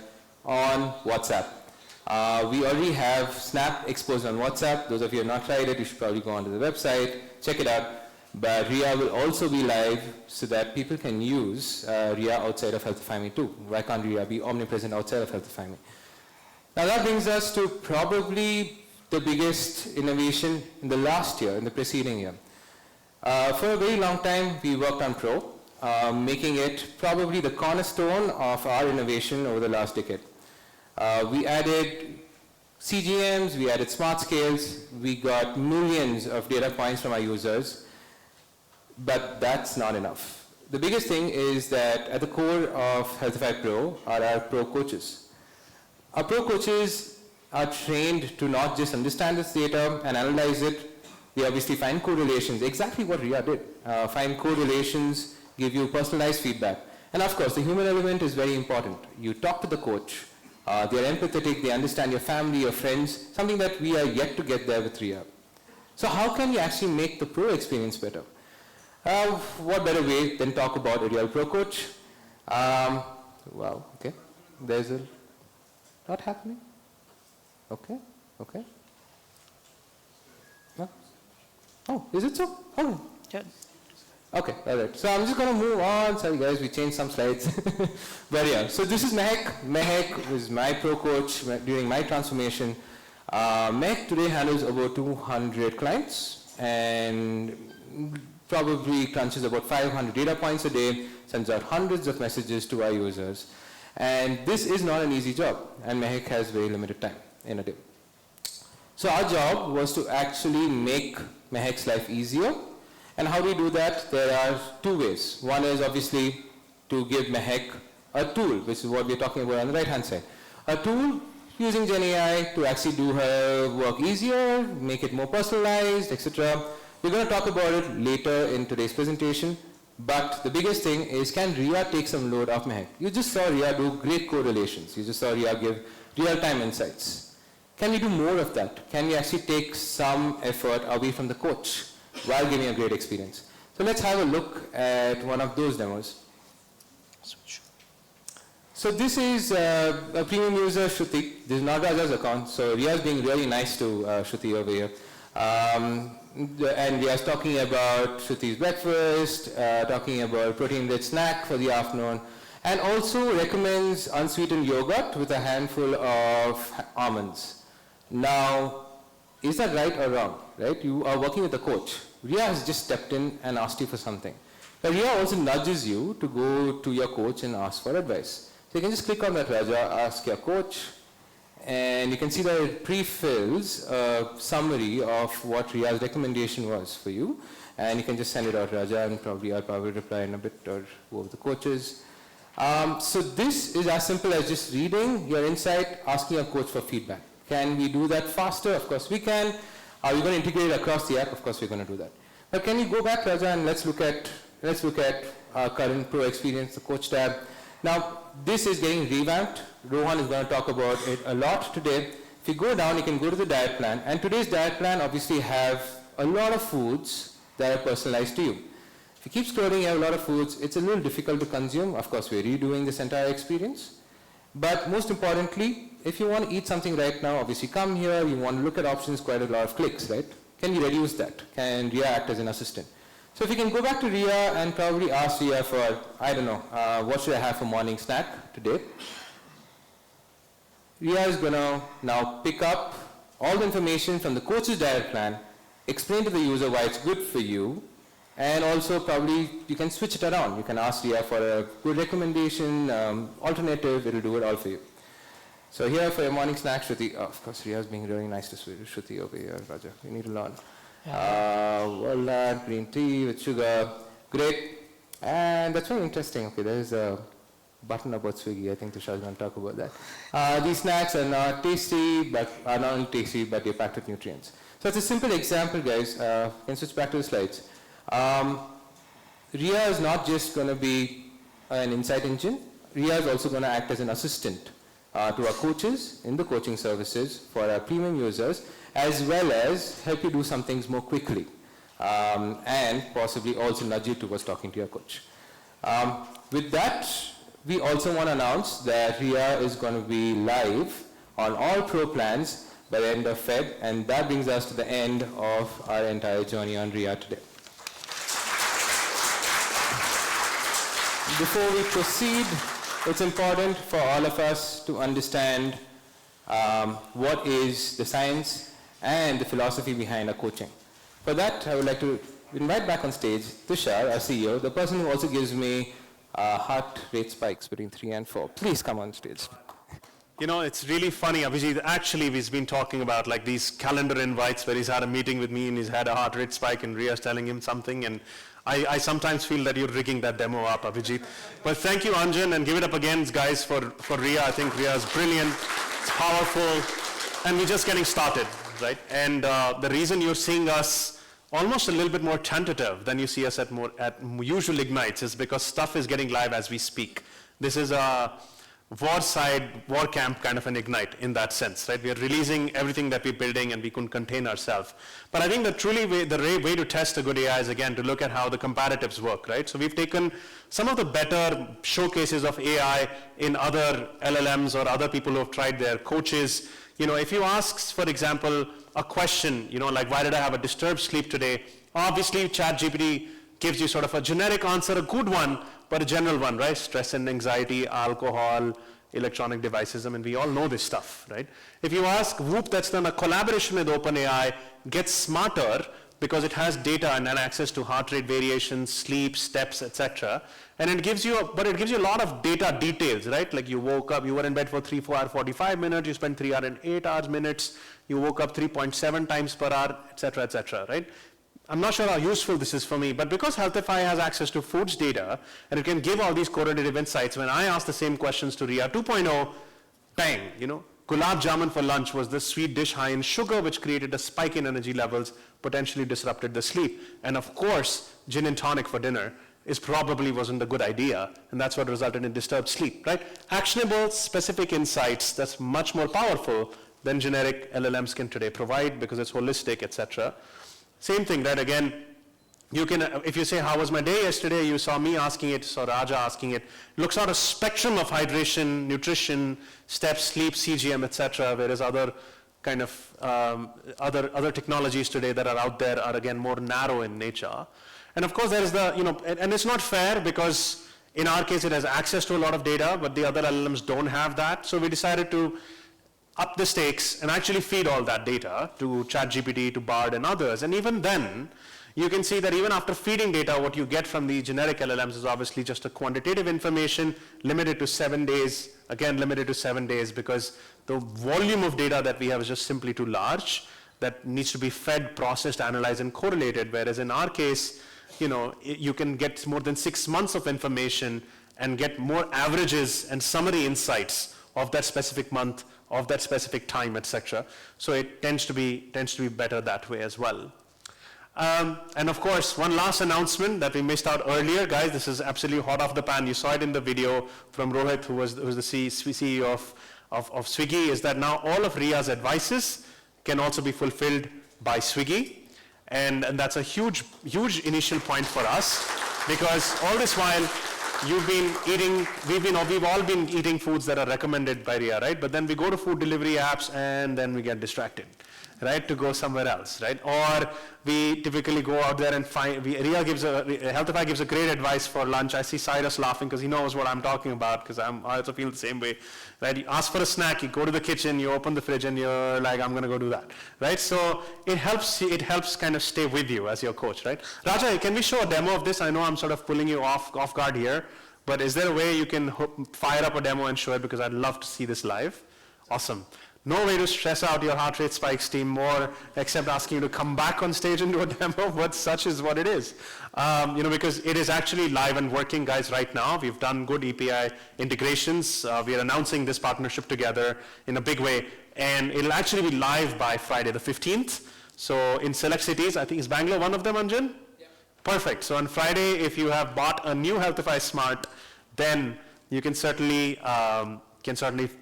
on WhatsApp. We already have Snap exposed on WhatsApp. Those of you who have not tried it, you should probably go onto the website, check it out. But RIA will also be live so that people can use RIA outside of Healthify Me too. Why can't RIA be omnipresent outside of Healthify Me? Now that brings us to probably the biggest innovation in the last year, in the preceding year. For a very long time, we worked on Pro, making it probably the cornerstone of our innovation over the last decade. We added CGMs, we added smart scales, we got millions of data points from our users, but that's not enough. The biggest thing is that at the core of Healthify Pro are our Pro coaches. Our Pro coaches are trained to not just understand this data and analyze it. They obviously find correlations, exactly what RIA did. Find correlations, give you personalized feedback. And of course, the human element is very important. You talk to the coach, they're empathetic, they understand your family, your friends, something that we are yet to get there with RIA. So how can we actually make the Pro experience better? What better way than talk about a real Pro coach? Wow, okay. There's a lot happening. Okay. No? Oh, is it so? Oh, Yeah. okay, all right. So I'm just going to move on. Sorry, guys, we changed some slides. But yeah, so this is Mehak. Mehak was my Pro coach during my transformation. Mehak today handles over 200 clients and probably crunches about 500 data points a day, sends out hundreds of messages to our users. And this is not an easy job, and Mehak has very limited time in a day. So our job was to actually make Mehak's life easier. And how do we do that? There are two ways. One is obviously to give Mehak a tool, which is what we're talking about on the right-hand side. A tool using Gen AI to actually do her work easier, make it more personalized, etc. We're going to talk about it later in today's presentation. But the biggest thing is, can Ria take some load off Mehak? You just saw Ria do great correlations. You just saw Ria give real-time insights. Can we do more of that? Can we actually take some effort away from the coach while giving a great experience? So let's have a look at one of those demos. So this is a premium user, Shruti. This is not Raja's account. So Ria is being really nice to Shruti over here. And Ria's talking about Shruti's breakfast, talking about protein-rich snack for the afternoon, and also recommends unsweetened yogurt with a handful of almonds. Now, is that right or wrong? Right? You are working with a coach. Ria has just stepped in and asked you for something. But Ria also nudges you to go to your coach and ask for advice. So you can just click on that, Raja, ask your coach, and you can see that it pre-fills a summary of what Ria's recommendation was for you. And you can just send it out, Raja, and probably I'll probably reply in a bit, or whoever the coach is. So this is as simple as just reading your insight, asking your coach for feedback. Can we do that faster? Of course we can. Are we going to integrate it across the app? Of course we're going to do that. But can we go back, Raja, and let's look at our current Pro experience, the coach tab. Now, this is getting revamped. Rohan is going to talk about it a lot today. If you go down, you can go to the diet plan. And today's diet plan obviously have a lot of foods that are personalized to you. If you keep scrolling, you have a lot of foods. It's a little difficult to consume. Of course, we're redoing this entire experience. But most importantly, if you want to eat something right now, obviously come here. You want to look at options, quite a lot of clicks, right? Can we reduce that? Can Ria act as an assistant? So if you can go back to Ria and probably ask Ria for, I don't know, what should I have for morning snack today? Ria is going to now pick up all the information from the coach's diet plan, explain to the user why it's good for you, and also probably you can switch it around. You can ask Ria for a good recommendation, alternative, it'll do it all for you. So here for your morning snack, Shruti, of course, Ria is being really nice to Shruti over here, Raja. You need to learn. Walnut, green tea with sugar, great. And that's very interesting. Okay, there's a button about Swiggy. I think Tushar is going to talk about that. These snacks are not tasty, but are not only tasty, but they're packed with nutrients. So it's a simple example, guys. You can switch back to the slides. Ria is not just going to be an insight engine. Ria is also going to act as an assistant to our coaches in the coaching services for our premium users, as well as help you do some things more quickly, and possibly also nudge you towards talking to your coach. With that, we also want to announce that Ria is going to be live on all Pro plans by the end of Feb, and that brings us to the end of our entire journey on Ria today. Before we proceed, it's important for all of us to understand what is the science and the philosophy behind our coaching. For that, I would like to invite back on stage Tushar, our CEO, the person who also gives me heart rate spikes between 3 and 4. Please come on stage. You know, it's really funny, Abhijit. Actually, we've been talking about like these calendar invites where he's had a meeting with me and he's had a heart rate spike and Ria's telling him something, and I sometimes feel that you're rigging that demo up, Abhijit. But thank you, Anjan, and give it up again, guys, for Ria. I think Ria is brilliant, it's powerful, and we're just getting started, right? And the reason you're seeing us almost a little bit more tentative than you see us at usual Ignites is because stuff is getting live as we speak. This is a war camp kind of an Ignite in that sense, right? We are releasing everything that we're building and we couldn't contain ourselves. But I think the way to test a good AI is, again, to look at how the comparatives work, right? So we've taken some of the better showcases of AI in other LLMs or other people who have tried their coaches. You know, if you ask, for example, a question, you know, like why did I have a disturbed sleep today? Obviously, ChatGPT gives you sort of a generic answer, a good one, but a general one, right? Stress and anxiety, alcohol, electronic devices. I mean, we all know this stuff, right? If you ask Whoop, that's done a collaboration with OpenAI, gets smarter, because it has data and then access to heart rate variations, sleep, steps, etc. And it gives you, but it gives you a lot of data details, right? Like you woke up, you were in bed for 4 hours, 45 minutes, you spent 3 hours and 8 hours minutes, you woke up 3.7 times per hour, etc., right? I'm not sure how useful this is for me, but because Healthify has access to foods data, and it can give all these correlative insights, when I ask the same questions to RIA 2.0, bang, gulab jamun for lunch was this sweet dish high in sugar, which created a spike in energy levels, potentially disrupted the sleep. And of course, gin and tonic for dinner probably wasn't a good idea, and that's what resulted in disturbed sleep, right? Actionable, specific insights that's much more powerful than generic LLMs can today provide because it's holistic, etc. Same thing, right? Again, you can, if you say, how was my day yesterday? You saw me asking it, saw Raja asking it. Looks out a spectrum of hydration, nutrition, steps, sleep, CGM, etc. Whereas other kind of, other technologies today that are out there are again more narrow in nature. And of course there is the, and it's not fair because in our case it has access to a lot of data, but the other LLMs don't have that. So we decided to up the stakes and actually feed all that data to ChatGPT, to Bard and others. And even then, you can see that even after feeding data, what you get from the generic LLMs is obviously just a quantitative information limited to 7 days, again limited to 7 days because the volume of data that we have is just simply too large that needs to be fed, processed, analyzed and correlated, whereas in our case, you can get more than 6 months of information and get more averages and summary insights of that specific month, of that specific time, etc. So it tends to be better that way as well. And of course, one last announcement that we missed out earlier, guys, this is absolutely hot off the pan. You saw it in the video from Rohit, who was the CEO of Swiggy, is that now all of RIA's advices can also be fulfilled by Swiggy. And that's a huge initial point for us because all this while, we've all been eating foods that are recommended by RIA, right? But then we go to food delivery apps and then we get distracted, right? To go somewhere else, right? Or we typically go out there and Healthify gives a great advice for lunch. I see Cyrus laughing because he knows what I'm talking about because I also feel the same way, right? You ask for a snack, you go to the kitchen, you open the fridge and you're like, I'm going to go do that, right? So it helps kind of stay with you as your coach, right? Raja, can we show a demo of this? I know I'm sort of pulling you off guard here, but is there a way you can fire up a demo and show it because I'd love to see this live? Awesome. No way to stress out your heart rate spikes team more except asking you to come back on stage and do a demo, but such is what it is. Because it is actually live and working, guys, right now. We've done good API integrations. We are announcing this partnership together in a big way, and it'll actually be live by Friday the 15th. So in select cities, I think is Bangalore one of them, Anjan? Yeah. Perfect. So on Friday, if you have bought a new Healthify Smart, then you can certainly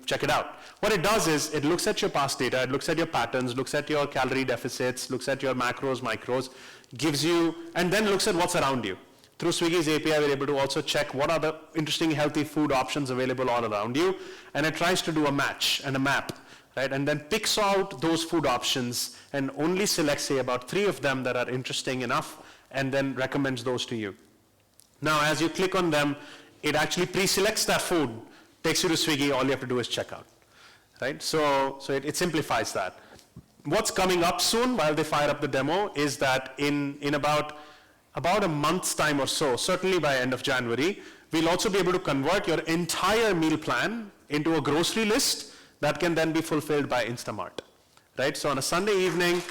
check it out. What it does is it looks at your past data, it looks at your patterns, looks at your calorie deficits, looks at your macros, micros, gives you, and then looks at what's around you. Through Swiggy's API, we're able to also check what are the interesting healthy food options available all around you, and it tries to do a match and a map, right? And then picks out those food options and only selects, say, about 3 of them that are interesting enough, and then recommends those to you. Now, as you click on them, it actually pre-selects that food, takes you to Swiggy, all you have to do is check out, right? So it simplifies that. What's coming up soon while they fire up the demo is that in about a month's time or so, certainly by end of January, we'll also be able to convert your entire meal plan into a grocery list that can then be fulfilled by Instamart, right? So on a Sunday evening,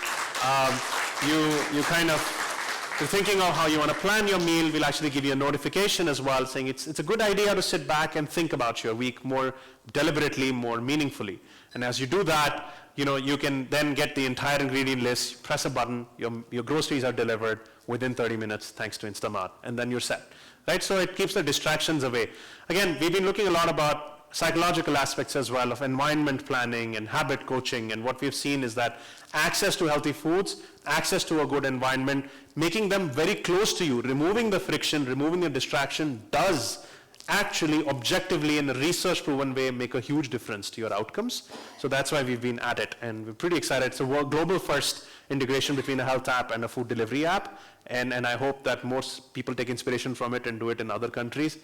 you're thinking of how you want to plan your meal. We'll actually give you a notification as well saying it's a good idea to sit back and think about your week more deliberately, more meaningfully. And as you do that, you can then get the entire ingredient list, press a button, your groceries are delivered within 30 minutes thanks to Instamart, and then you're set, right? So it keeps the distractions away. Again, we've been looking a lot about psychological aspects as well of environment planning and habit coaching, and what we've seen is that access to healthy foods, access to a good environment, making them very close to you, removing the friction, removing the distraction does actually objectively in a research proven way make a huge difference to your outcomes. So that's why we've been at it, and we're pretty excited. It's a global first integration between a health app and a food delivery app, and I hope that most people take inspiration from it and do it in other countries,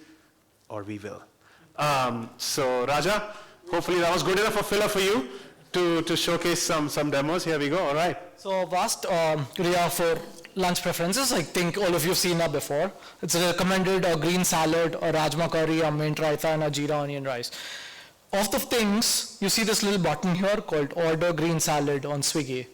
or we will. So Raja, hopefully that was good enough a filler for you to showcase some demos. Here we go. All right. So I've asked Ria for lunch preferences. I think all of you have seen her before. It's recommended a green salad, a rajma curry, a mint raita, and a jeera onion rice. Of the things, you see this little button here called Order Green Salad on Swiggy.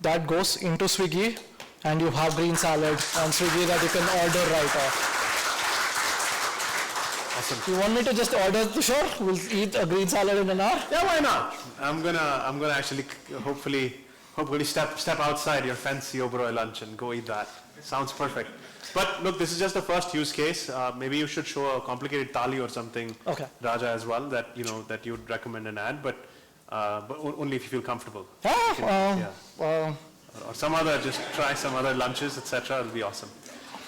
That goes into Swiggy, and you have green salad on Swiggy that you can order right off. Awesome. You want me to just order the show? We'll eat a green salad in an hour? Yeah, why not? I'm gonna actually hopefully step outside your fancy Oberoi lunch and go eat that. Sounds perfect. But look, this is just the first use case. Maybe you should show a complicated thali or something, Okay. Raja, as well, that that you'd recommend and add, but only if you feel comfortable. Or some other, just try some other lunches, etc. It'll be awesome.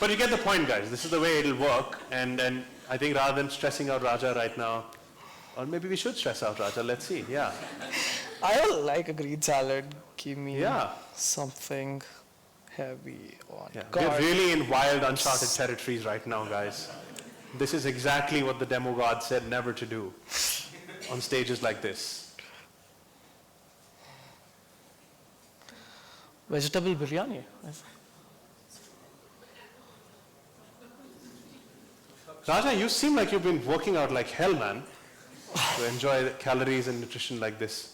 But you get the point, guys. This is the way it'll work, and I think rather than stressing out Raja right now, or maybe we should stress out Raja. Let's see. Yeah. I like a green salad. Give me Yeah. something heavy on Yeah. God. We're really in wild, uncharted territories right now, guys. This is exactly what the demo god said never to do on stages like this. Vegetable biryani. Raja, you seem like you've been working out like hell, man, to enjoy the calories and nutrition like this.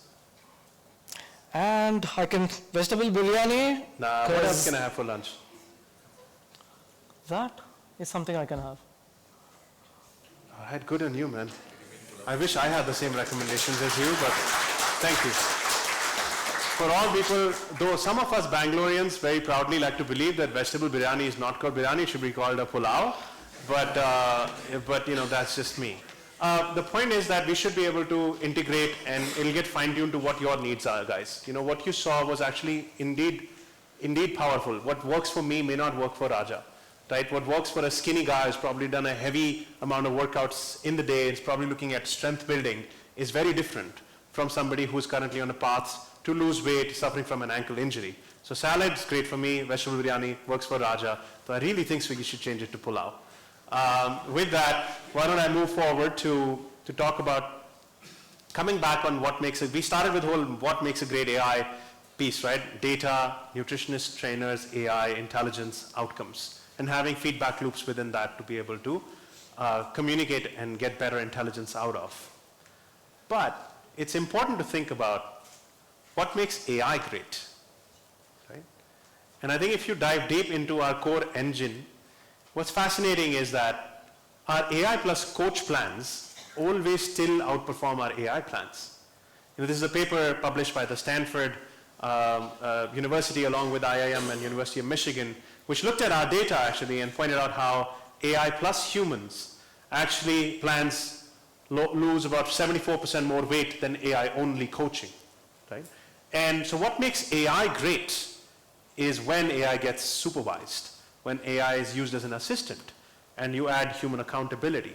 And I can vegetable biryani. Nah, what else can I have for lunch? That is something I can have. All right, good on you, man. I wish I had the same recommendations as you, but thank you. For all people, though some of us Bangaloreans very proudly like to believe that vegetable biryani is not called biryani, it should be called a pulao, but that's just me. The point is that we should be able to integrate, and it'll get fine-tuned to what your needs are, guys. What you saw was actually indeed powerful. What works for me may not work for Raja, right? What works for a skinny guy who's probably done a heavy amount of workouts in the day, is probably looking at strength building, is very different from somebody who's currently on a path to lose weight, suffering from an ankle injury. So salad's great for me, vegetable biryani works for Raja, so I really think Swiggy should change it to pulao. With that, why don't I move forward to talk about coming back on what makes it. We started with what makes a great AI piece, right? Data, nutritionist, trainers, AI, intelligence, outcomes, and having feedback loops within that to be able to communicate and get better intelligence out of. But it's important to think about what makes AI great, right? And I think if you dive deep into our core engine, what's fascinating is that our AI plus coach plans always still outperform our AI plans. This is a paper published by the Stanford University along with IIM and University of Michigan, which looked at our data actually and pointed out how AI plus humans actually plans lose about 74% more weight than AI only coaching, right? And so what makes AI great is when AI gets supervised, when AI is used as an assistant, and you add human accountability,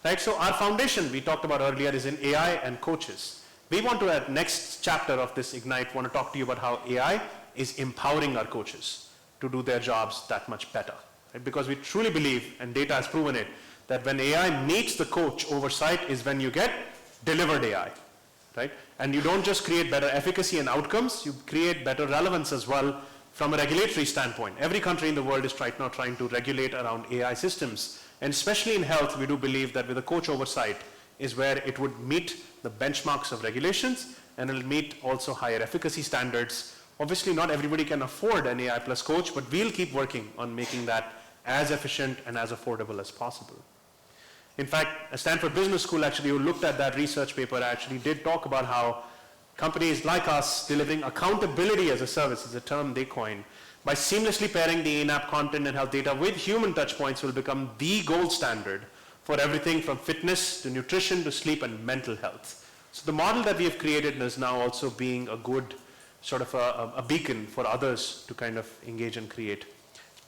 right? So our foundation we talked about earlier is in AI and coaches. We want to, at next chapter of this Ignite, want to talk to you about how AI is empowering our coaches to do their jobs that much better, right? Because we truly believe, and data has proven it, that when AI meets the coach oversight is when you get delivered AI, right? And you don't just create better efficacy and outcomes, you create better relevance as well from a regulatory standpoint. Every country in the world is right now trying to regulate around AI systems. And especially in health, we do believe that with a coach oversight is where it would meet the benchmarks of regulations, and it'll meet also higher efficacy standards. Obviously, not everybody can afford an AI plus coach, but we'll keep working on making that as efficient and as affordable as possible. In fact, a Stanford Business School actually, who looked at that research paper, actually did talk about how companies like us delivering accountability as a service, is a term they coined, by seamlessly pairing the in-app content and health data with human touch points will become the gold standard for everything from fitness to nutrition to sleep and mental health. So the model that we have created is now also being a good sort of a beacon for others to kind of engage and create.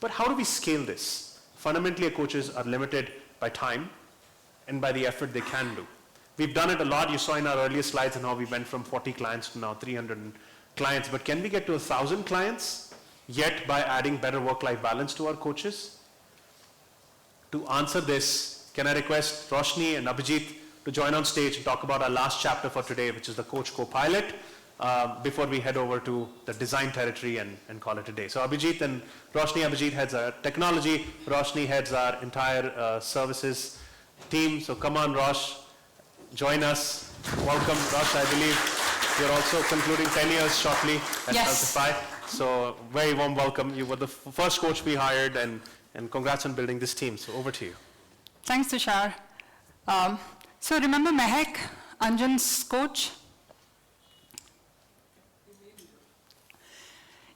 But how do we scale this? Fundamentally, our coaches are limited by time and by the effort they can do. We've done it a lot. You saw in our earlier slides and how we went from 40 clients to now 300 clients. But can we get to 1,000 clients yet by adding better work-life balance to our coaches? to answer this, can I request Roshni and Abhijit to join on stage and talk about our last chapter for today, which is the Coach Co-Pilot, before we head over to the design territory and call it a day. So Abhijit and Roshni, Abhijit heads our technology, Roshni heads our entire services team. So come on, Rosh, join us. Welcome, Rosh. I believe you're also concluding 10 years shortly at Healthify. So very warm welcome. You were the first coach we hired, and congrats on building this team. So over to you. Thanks, Tushar. So remember Mehak, Anjan's coach?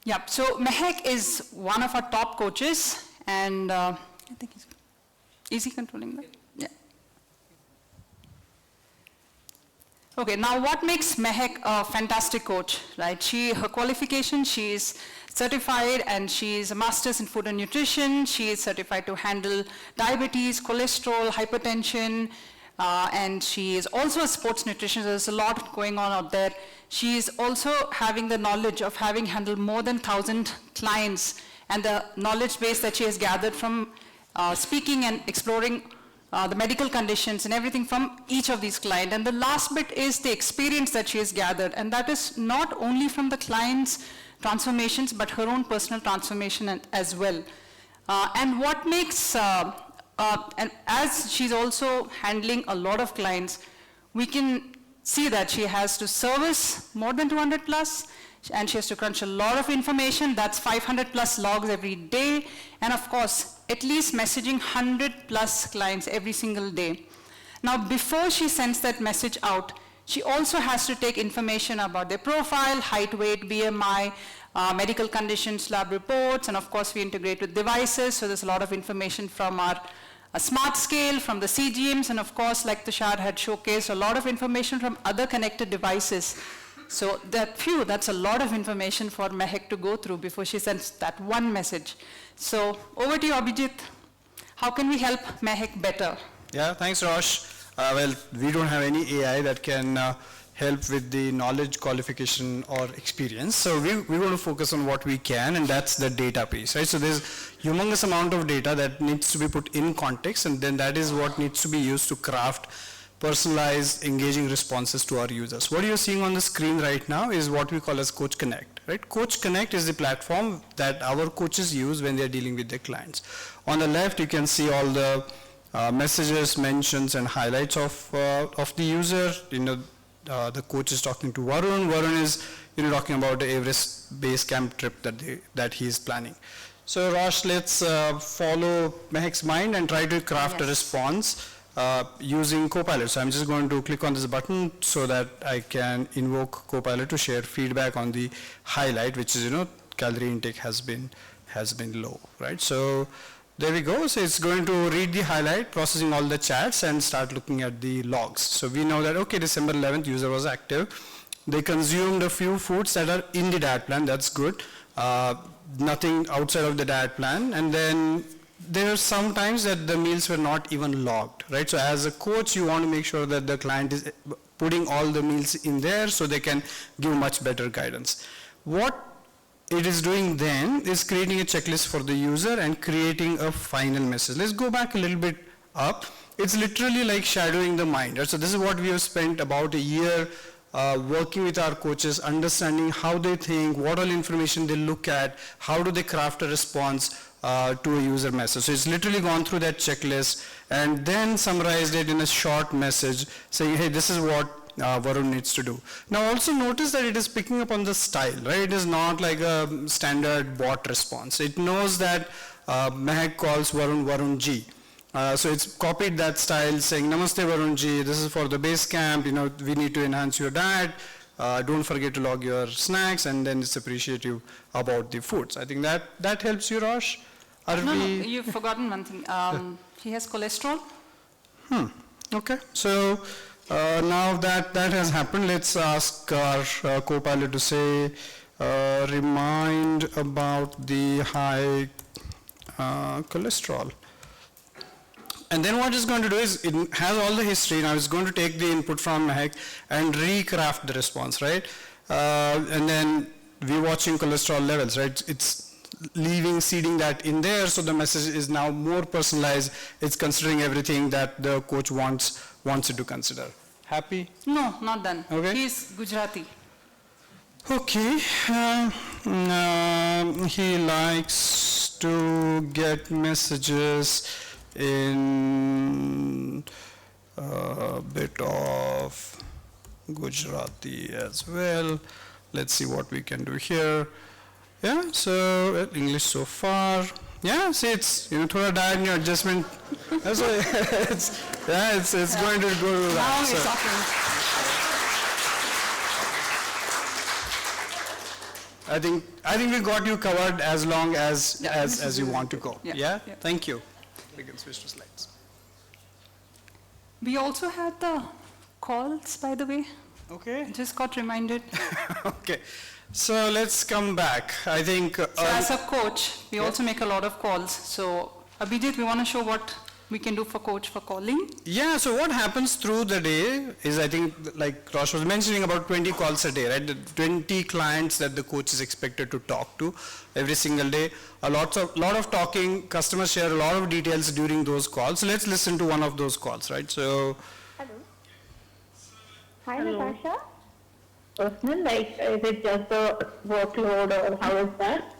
Yep, so Mehak is one of our top coaches, and I think is he controlling that? Yeah. Okay, now what makes Mehak a fantastic coach, right? Her qualification, she is certified, and she is a master's in food and nutrition. She is certified to handle diabetes, cholesterol, hypertension, and she is also a sports nutritionist. There's a lot going on out there. She is also having the knowledge of having handled more than 1,000 clients, and the knowledge base that she has gathered from speaking and exploring the medical conditions and everything from each of these clients. And the last bit is the experience that she has gathered, and that is not only from the clients' transformations, but her own personal transformation as well. And what makes, and as she's also handling a lot of clients, we can see that she has to service more than 200 plus, and she has to crunch a lot of information. That's 500 plus logs every day, and of course, at least messaging 100 plus clients every single day. Now, before she sends that message out, she also has to take information about their profile, height, weight, BMI, medical conditions, lab reports, and of course, we integrate with devices, so there's a lot of information from our smart scale, from the CGMs, and of course, like Tushar had showcased, a lot of information from other connected devices. So that's a lot of information for Mehak to go through before she sends that one message. So over to you, Abhijit. How can we help Mehak better? Yeah, thanks, Rosh. Well, we don't have any AI that can help with the knowledge, qualification, or experience. So we're going to focus on what we can, and that's the data piece, right? So there's humongous amount of data that needs to be put in context, and then that is what needs to be used to craft personalized, engaging responses to our users. What you're seeing on the screen right now is what we call as Coach Connect, right? Coach Connect is the platform that our coaches use when they're dealing with their clients. On the left, you can see all the messages, mentions, and highlights of the user. The coach is talking to Varun. Varun is talking about the Everest base camp trip that he is planning. So Rosh, let's follow Mehak's mind and try to craft a response using Copilot. So I'm just going to click on this button so that I can invoke Copilot to share feedback on the highlight, which is calorie intake has been low, right? So there we go. So it's going to read the highlight, processing all the chats, and start looking at the logs. So we know that, okay, December 11th, user was active. They consumed a few foods that are in the diet plan. That's good. Nothing outside of the diet plan. And then there are some times that the meals were not even logged, right? So as a coach, you want to make sure that the client is putting all the meals in there so they can give much better guidance. What it is doing then is creating a checklist for the user and creating a final message. Let's go back a little bit up. It's literally like shadowing the mind, right? So this is what we have spent about a year working with our coaches, understanding how they think, what all information they look at, how do they craft a response to a user message. So it's literally gone through that checklist and then summarized it in a short message saying, hey, this is what Varun needs to do. Now also notice that it is picking up on the style, right? It is not like a standard bot response. It knows that Mehak calls Varun G. So it's copied that style saying, Namaste Varun Ji, this is for the base camp, we need to enhance your diet. Don't forget to log your snacks, and then it's appreciative about the foods. I think that helps you, Rosh. No, you've forgotten one thing. He has cholesterol. Okay, so now that has happened, let's ask our co-pilot to say, remind about the high cholesterol. And then what it's going to do is, it has all the history. Now it's going to take the input from Mehak and recraft the response, right? And then we're watching cholesterol levels, right? It's seeding that in there, so the message is now more personalized. It's considering everything that the coach wants it to consider. Happy? No, not done. Okay. He's Gujarati. Okay. He likes to get messages in a bit of Gujarati as well. Let's see what we can do here. Yeah, so English so far. Yeah, see, it's, thoda diet and adjustment. That's why it's going to go to that. Now So. he's talking. I think we got you covered as long as you want to go. Yeah. Yeah? Yeah. Thank you. We can switch to slides. We also had the calls, by the way. Okay. Just got reminded. Okay. So let's come back. I think So as a coach, we also make a lot of calls. So Abhijit, we want to show what we can do for coach for calling. yeah, so what happens through the day is, I think, like Rosh was mentioning, about 20 calls a day, right? The 20 clients that the coach is expected to talk to every single day. A lot of talking, customers share a lot of details during those calls. So let's listen to one of those calls, right? So Hello. Hi, Natasha. Personal, like, is it just the workload or how is that?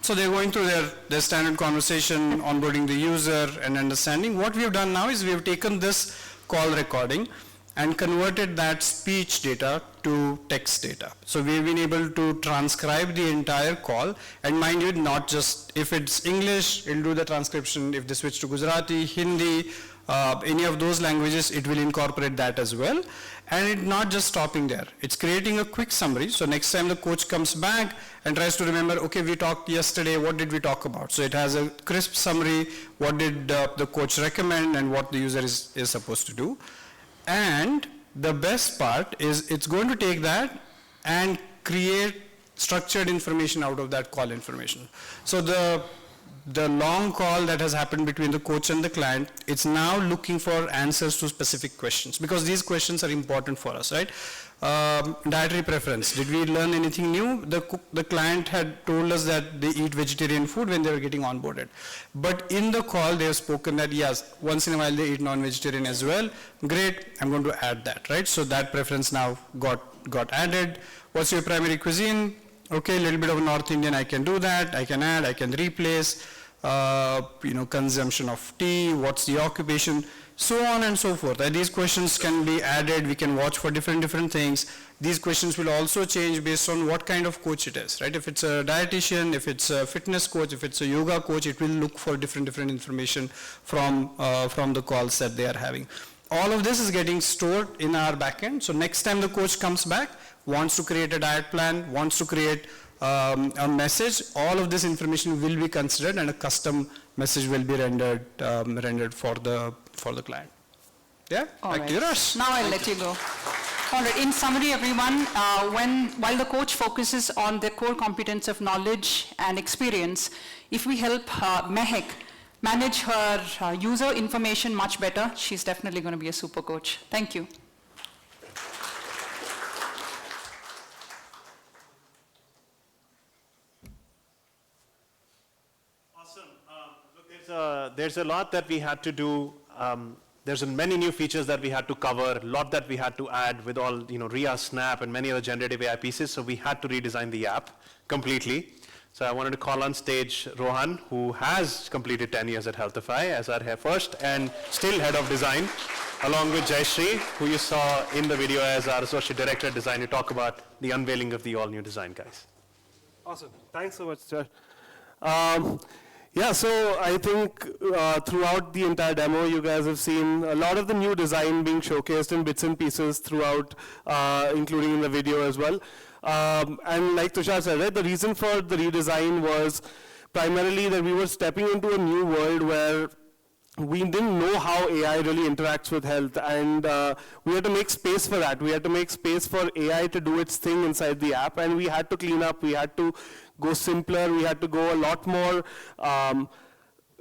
So they're going through their standard conversation, onboarding the user and understanding. What we have done now is we have taken this call recording and converted that speech data to text data. So we've been able to transcribe the entire call, and mind you, not just, if it's English, it'll do the transcription. If they switch to Gujarati, Hindi, any of those languages, it will incorporate that as well. And it's not just stopping there. It's creating a quick summary. So next time the coach comes back and tries to remember, okay, we talked yesterday, what did we talk about? So it has a crisp summary, what did the coach recommend and what the user is supposed to do. And the best part is it's going to take that and create structured information out of that call information. So the long call that has happened between the coach and the client, it's now looking for answers to specific questions, because these questions are important for us, right? Dietary preference. Did we learn anything new? The client had told us that they eat vegetarian food when they were getting onboarded. But in the call, they have spoken that, yes, once in a while they eat non-vegetarian as well. Great, I'm going to add that, right? So that preference now got added. What's your primary cuisine? Okay, a little bit of North Indian, I can do that. I can add, I can replace. Consumption of tea, what's the occupation, so on and so forth. These questions can be added, we can watch for different things. These questions will also change based on what kind of coach it is, right? If it's a dietitian, if it's a fitness coach, if it's a yoga coach, it will look for different information from the calls that they are having. All of this is getting stored in our backend. So next time the coach comes back, wants to create a diet plan, wants to create a message, all of this information will be considered and a custom message will be rendered for the client. Yeah, back to you, Rosh. Now I'll let you go. All right, in summary, everyone, while the coach focuses on the core competence of knowledge and experience, if we help Mehak manage her user information much better, she's definitely going to be a super coach. Thank you. There's a lot that we had to do. There's many new features that we had to cover, a lot that we had to add with all, RIA, Snap, and many other generative AI pieces. So we had to redesign the app completely. So I wanted to call on stage Rohan, who has completed 10 years at Healthify as our first and still head of design, along with Jayashree, who you saw in the video as our associate director of design, to talk about the unveiling of the all-new design, guys. Awesome. Thanks so much, sir. Yeah, so I think throughout the entire demo, you guys have seen a lot of the new design being showcased in bits and pieces throughout, including in the video as well. And like Tushar said, right, the reason for the redesign was primarily that we were stepping into a new world where we didn't know how AI really interacts with health, and we had to make space for that. We had to make space for AI to do its thing inside the app, and we had to clean up, we had to go simpler, we had to go a lot more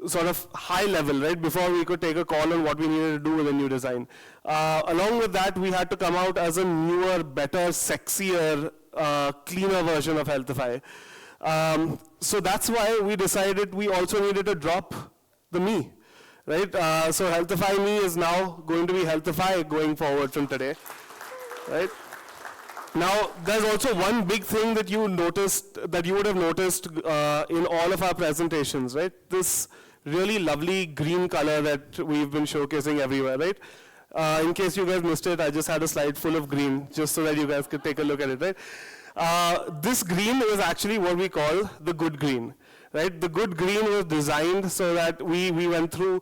sort of high level, right, before we could take a call on what we needed to do with a new design. Along with that, we had to come out as a newer, better, sexier, cleaner version of Healthify. So that's why we decided we also needed to drop the me, right? So Healthify Me is now going to be Healthify going forward from today, right? Now, there's also one big thing that you noticed, that you would have noticed in all of our presentations, right? This really lovely green color that we've been showcasing everywhere, right? In case you guys missed it, I just had a slide full of green, just so that you guys could take a look at it, right? This green is actually what we call the good green, right? The good green was designed so that we went through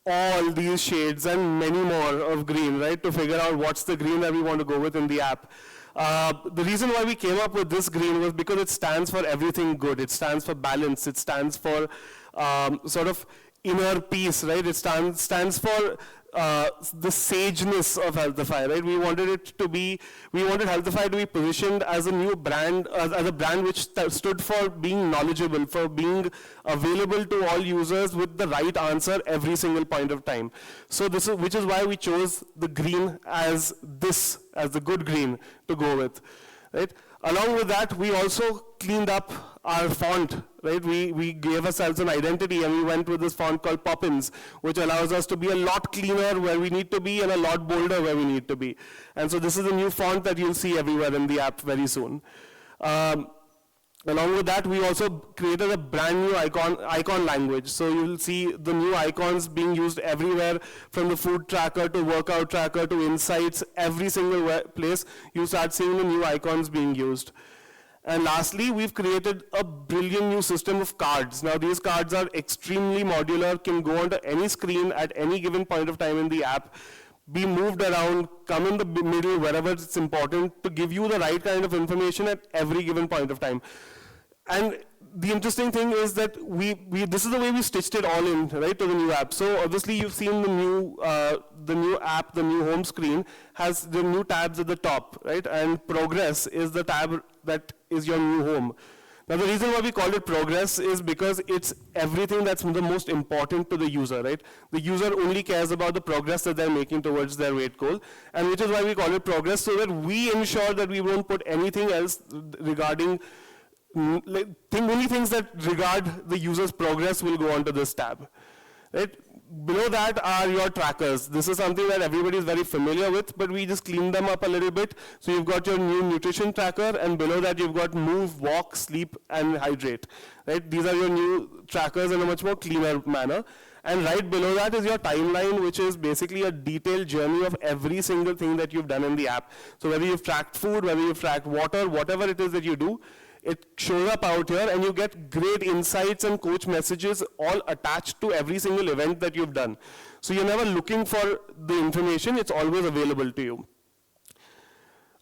all these shades and many more of green, right, to figure out what's the green that we want to go with in the app. The reason why we came up with this green was because it stands for everything good. It stands for balance. It stands for sort of inner peace, right? It stands for the sageness of Healthify, right? We wanted Healthify to be positioned as a new brand, as a brand which stood for being knowledgeable, for being available to all users with the right answer every single point of time. So which is why we chose the green as the good green to go with, right? Along with that, we also cleaned up our font, right? We gave ourselves an identity and we went with this font called Poppins, which allows us to be a lot cleaner where we need to be and a lot bolder where we need to be. And so this is a new font that you'll see everywhere in the app very soon. Along with that, we also created a brand new icon language. So you'll see the new icons being used everywhere, from the food tracker to workout tracker to insights, every single place you start seeing the new icons being used. And lastly, we've created a brilliant new system of cards. Now these cards are extremely modular, can go onto any screen at any given point of time in the app, be moved around, come in the middle wherever it's important to give you the right kind of information at every given point of time. And the interesting thing is that this is the way we stitched it all in, right, to the new app. So obviously you've seen the new app, the new home screen has the new tabs at the top, right? And Progress is the tab that is your new home. Now the reason why we call it Progress is because it's everything that's the most important to the user, right? The user only cares about the progress that they're making towards their weight goal, and which is why we call it Progress, so that we ensure that we won't put anything else regarding only things that regard the user's progress will go onto this tab, right? Below that are your trackers. This is something that everybody is very familiar with, but we just cleaned them up a little bit. So you've got your new nutrition tracker, and below that you've got move, walk, sleep, and hydrate, right? These are your new trackers in a much more cleaner manner. And right below that is your timeline, which is basically a detailed journey of every single thing that you've done in the app. So whether you've tracked food, whether you've tracked water, whatever it is that you do, it shows up out here, and you get great insights and coach messages all attached to every single event that you've done. So you're never looking for the information, it's always available to you.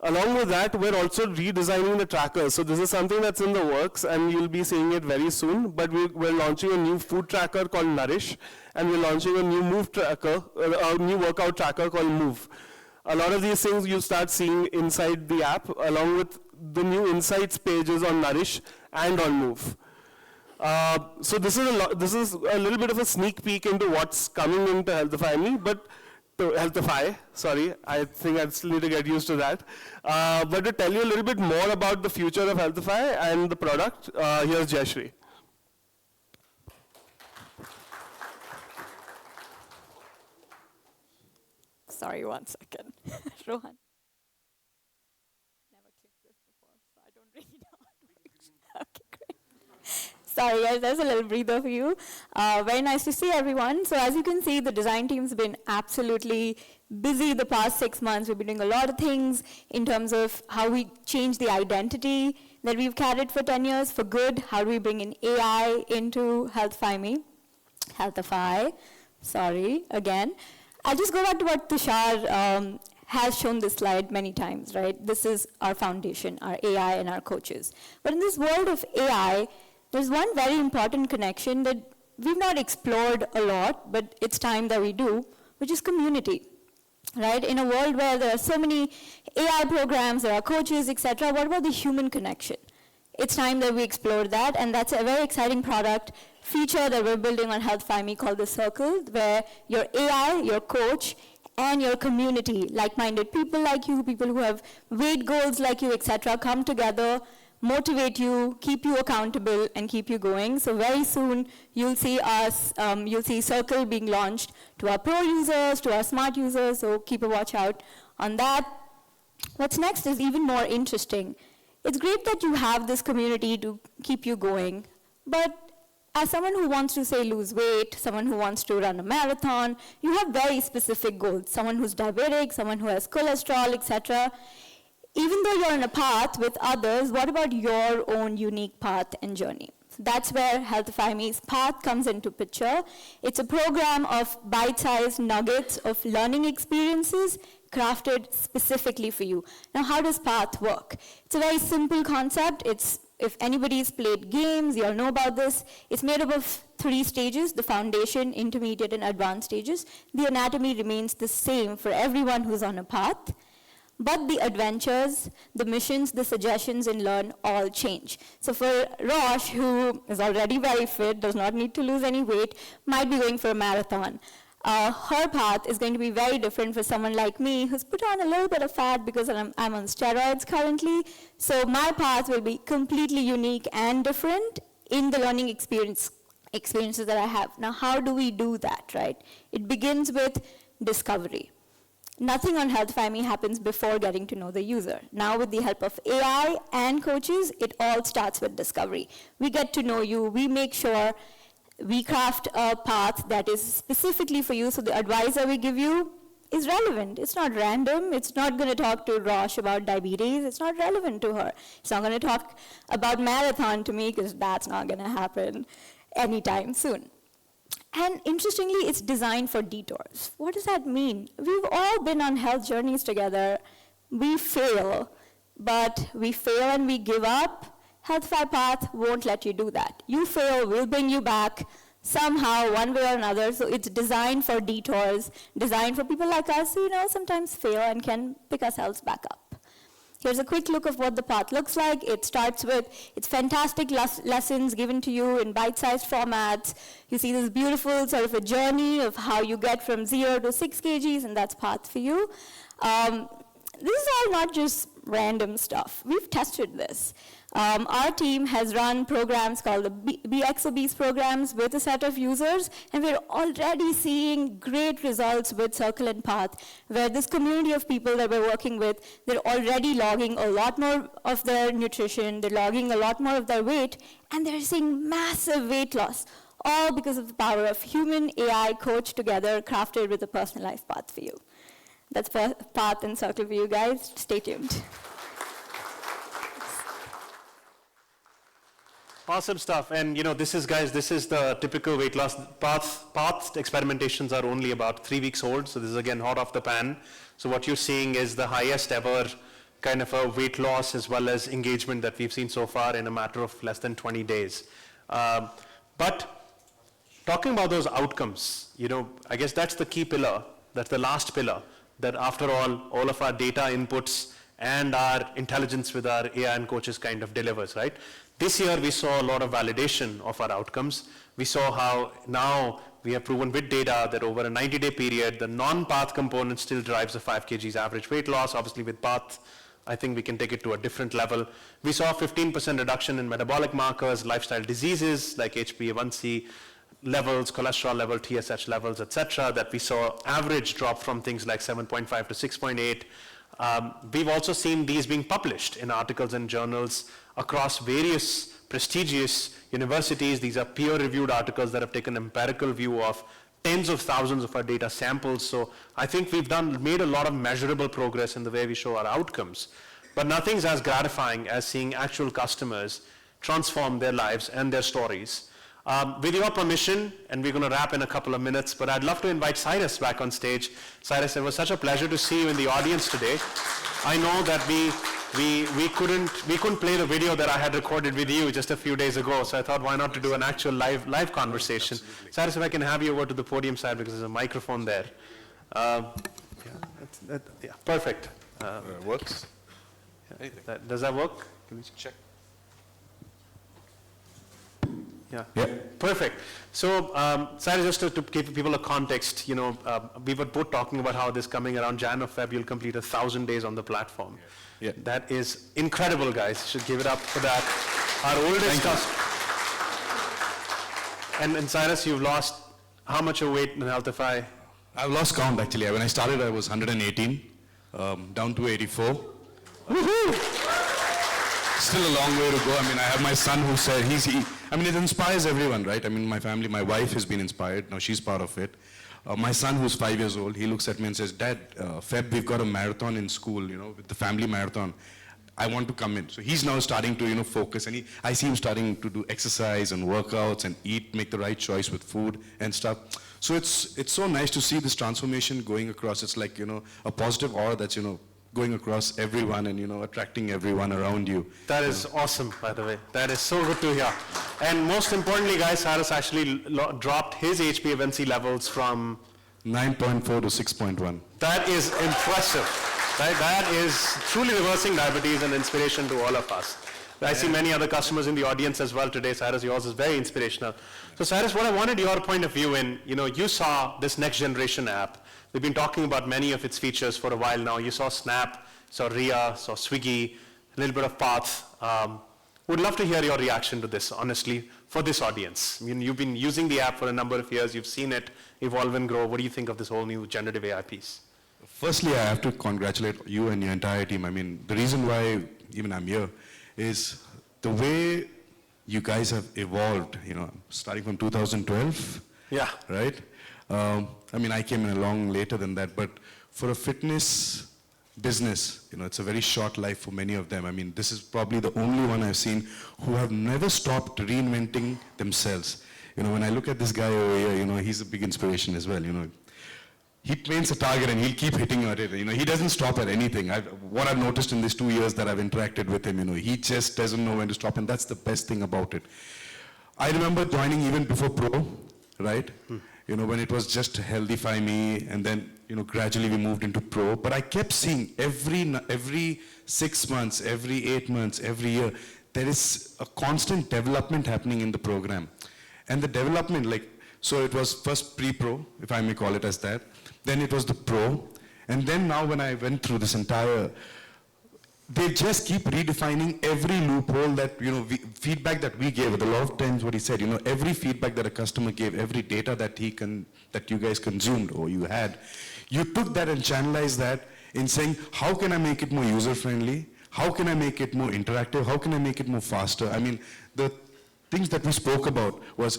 Along with that, we're also redesigning the trackers. So this is something that's in the works, and you'll be seeing it very soon, but we're launching a new food tracker called Nourish, and we're launching a new move tracker, a new workout tracker called Move. A lot of these things you'll start seeing inside the app, along with the new insights pages on Nourish and on Move. So this is a little bit of a sneak peek into what's coming into Healthify, sorry, I think I still need to get used to that. But to tell you a little bit more about the future of Healthify and the product, here's Jayashree. Sorry, 1 second. Rohan. Never clicked this before, so I don't really know how it works. Okay, great. Sorry guys, there's a little breather for you. Very nice to see everyone. So as you can see, the design team's been absolutely busy the past 6 months. We've been doing a lot of things in terms of how we change the identity that we've carried for 10 years for good. How do we bring in AI into Healthify, sorry, again. I'll just go back to what Tushar has shown this slide many times, right? This is our foundation, our AI and our coaches. But in this world of AI, there's one very important connection that we've not explored a lot, but it's time that we do, which is community, right? In a world where there are so many AI programs, there are coaches, etc., what about the human connection? It's time that we explore that, and that's a very exciting product feature that we're building on Healthify Me called the Circle, where your AI, your coach, and your community, like-minded people like you, people who have weight goals like you, etc., come together motivate you, keep you accountable, and keep you going. So very soon, you'll see you'll see Circle being launched to our pro users, to our smart users, so keep a watch out on that. What's next is even more interesting. It's great that you have this community to keep you going, but as someone who wants to, say, lose weight, someone who wants to run a marathon, you have very specific goals. Someone who's diabetic, someone who has cholesterol, etc. Even though you're on a path with others, what about your own unique path and journey? So that's where Healthify Me's Path comes into picture. It's a program of bite-sized nuggets of learning experiences crafted specifically for you. Now, how does Path work? It's a very simple concept. If anybody's played games, you'll know about this. It's made up of 3 stages, the foundation, intermediate, and advanced stages. The anatomy remains the same for everyone who's on a path, but the adventures, the missions, the suggestions, and learn all change. So for Rosh, who is already very fit, does not need to lose any weight, might be going for a marathon. Her path is going to be very different for someone like me who's put on a little bit of fat because I'm on steroids currently. So my path will be completely unique and different in the learning experiences that I have. Now, how do we do that, right? It begins with discovery. Nothing on Healthify Me happens before getting to know the user. Now, with the help of AI and coaches, it all starts with discovery. We get to know you. We make sure we craft a path that is specifically for you, so the advisor we give you is relevant. It's not random. It's not going to talk to Rosh about diabetes. It's not relevant to her. It's not going to talk about marathon to me, because that's not going to happen anytime soon. And interestingly, it's designed for detours. What does that mean? We've all been on health journeys together. We fail, but we fail and we give up. Healthify Path won't let you do that. You fail, we'll bring you back somehow, one way or another. So it's designed for detours, designed for people like us who, sometimes fail and can pick ourselves back up. Here's a quick look of what the path looks like. It starts with its fantastic lessons given to you in bite-sized formats. You see this beautiful sort of a journey of how you get from 0 to 6 kgs, and that's Path for you. This is all not just random stuff. We've tested this. Our team has run programs called the BX Obese programs with a set of users, and we're already seeing great results with Circle and Path, where this community of people that we're working with, they're already logging a lot more of their nutrition, they're logging a lot more of their weight, and they're seeing massive weight loss, all because of the power of human AI coach together, crafted with a personalized path for you. That's Path and Circle for you guys. Stay tuned. Awesome stuff. And this is the typical weight loss. Path experimentations are only about 3 weeks old. So this is again hot off the pan. So what you're seeing is the highest ever kind of a weight loss as well as engagement that we've seen so far in a matter of less than 20 days. But talking about those outcomes, I guess that's the key pillar. That's the last pillar, that after all of our data inputs and our intelligence with our AI and coaches kind of delivers, right? This year, we saw a lot of validation of our outcomes. We saw how now we have proven with data that over a 90-day period, the non-path component still drives a 5 kgs average weight loss. Obviously, with path, I think we can take it to a different level. We saw a 15% reduction in metabolic markers, lifestyle diseases like HbA1c levels, cholesterol level, TSH levels, etc. That we saw average drop from things like 7.5 to 6.8. We've also seen these being published in articles and journals across various prestigious universities. These are peer-reviewed articles that have taken an empirical view of tens of thousands of our data samples. So I think we've made a lot of measurable progress in the way we show our outcomes. But nothing's as gratifying as seeing actual customers transform their lives and their stories. With your permission, and we're going to wrap in a couple of minutes, but I'd love to invite Cyrus back on stage. Cyrus, it was such a pleasure to see you in the audience today. I know that we couldn't play the video that I had recorded with you just a few days ago, so I thought, why not to do an actual live conversation. Absolutely. Cyrus, if I can have you over to the podium side, because there's a microphone there. Yeah, perfect. Works. Does that work? Can we check? Yeah. Perfect. So, Cyrus, just to give people a context, we were both talking about how this coming around Jan or Feb, you'll complete 1,000 days on the platform. Yeah. That is incredible, guys. You should give it up for that. Our oldest customer. And Cyrus, you've lost how much of weight in Healthify? I've lost count actually. When I started, I was 118, down to 84. Woohoo! Still a long way to go. I mean, I have my son who said, it inspires everyone, right? I mean, my family, my wife has been inspired. Now she's part of it. My son who's 5 years old, he looks at me and says, Dad, Feb, we've got a marathon in school, with the family marathon. I want to come in. So he's now starting to, focus. And I see him starting to do exercise and workouts and eat, make the right choice with food and stuff. So it's so nice to see this transformation going across. It's like, a positive aura that's, going across everyone and, attracting everyone around you. That is awesome, by the way. That is so good to hear. And most importantly, guys, Cyrus actually dropped his HbA1c levels from 9.4 to 6.1. That is impressive. Right? That is truly reversing diabetes and inspiration to all of us. I see many other customers in the audience as well today. Cyrus, yours is very inspirational. So Cyrus, what I wanted your point of view in, you saw this next generation app. We've been talking about many of its features for a while now. You saw Snap, saw Ria, saw Swiggy, a little bit of Path. Would love to hear your reaction to this, honestly, for this audience. I mean, you've been using the app for a number of years. You've seen it evolve and grow. What do you think of this whole new generative AI piece? Firstly, I have to congratulate you and your entire team. I mean, the reason why even I'm here is the way you guys have evolved, starting from 2012. Yeah. Right? I came in along later than that, but for a fitness business, it's a very short life for many of them. I mean, this is probably the only one I've seen who have never stopped reinventing themselves. When I look at this guy over here, he's a big inspiration as well, He paints a target and he'll keep hitting at it. He doesn't stop at anything. What I've noticed in these 2 years that I've interacted with him, he just doesn't know when to stop, and that's the best thing about it. I remember joining even before Pro, right? When it was just Healthify Me, and then, gradually we moved into Pro. But I kept seeing every 6 months, every 8 months, every year, there is a constant development happening in the program. And the development, so it was first pre-Pro, if I may call it as that. Then it was the Pro. And then now when I went through this entire, they just keep redefining every loophole that, feedback that we gave. A lot of times what he said, every feedback that a customer gave, every data that that you guys consumed or you had, you took that and channelized that in saying, how can I make it more user-friendly? How can I make it more interactive? How can I make it more faster? I mean, the things that we spoke about was,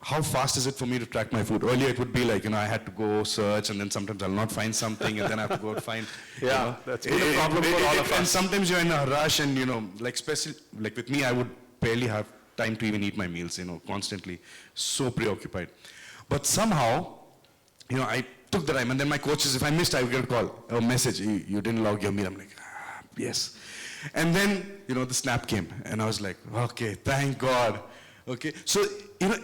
how fast is it for me to track my food? Earlier it would be like, I had to go search, and then sometimes I'll not find something, and then I have to go find. That's been a problem for all of us. And sometimes you're in a rush, and especially like with me, I would barely have time to even eat my meals, constantly so preoccupied. But somehow, I took the time, and then my coaches, if I missed, I would get a call, a message, you didn't log your meal. I'm like, yes. And then, the Snap came, and I was like, okay, thank God. Okay, so,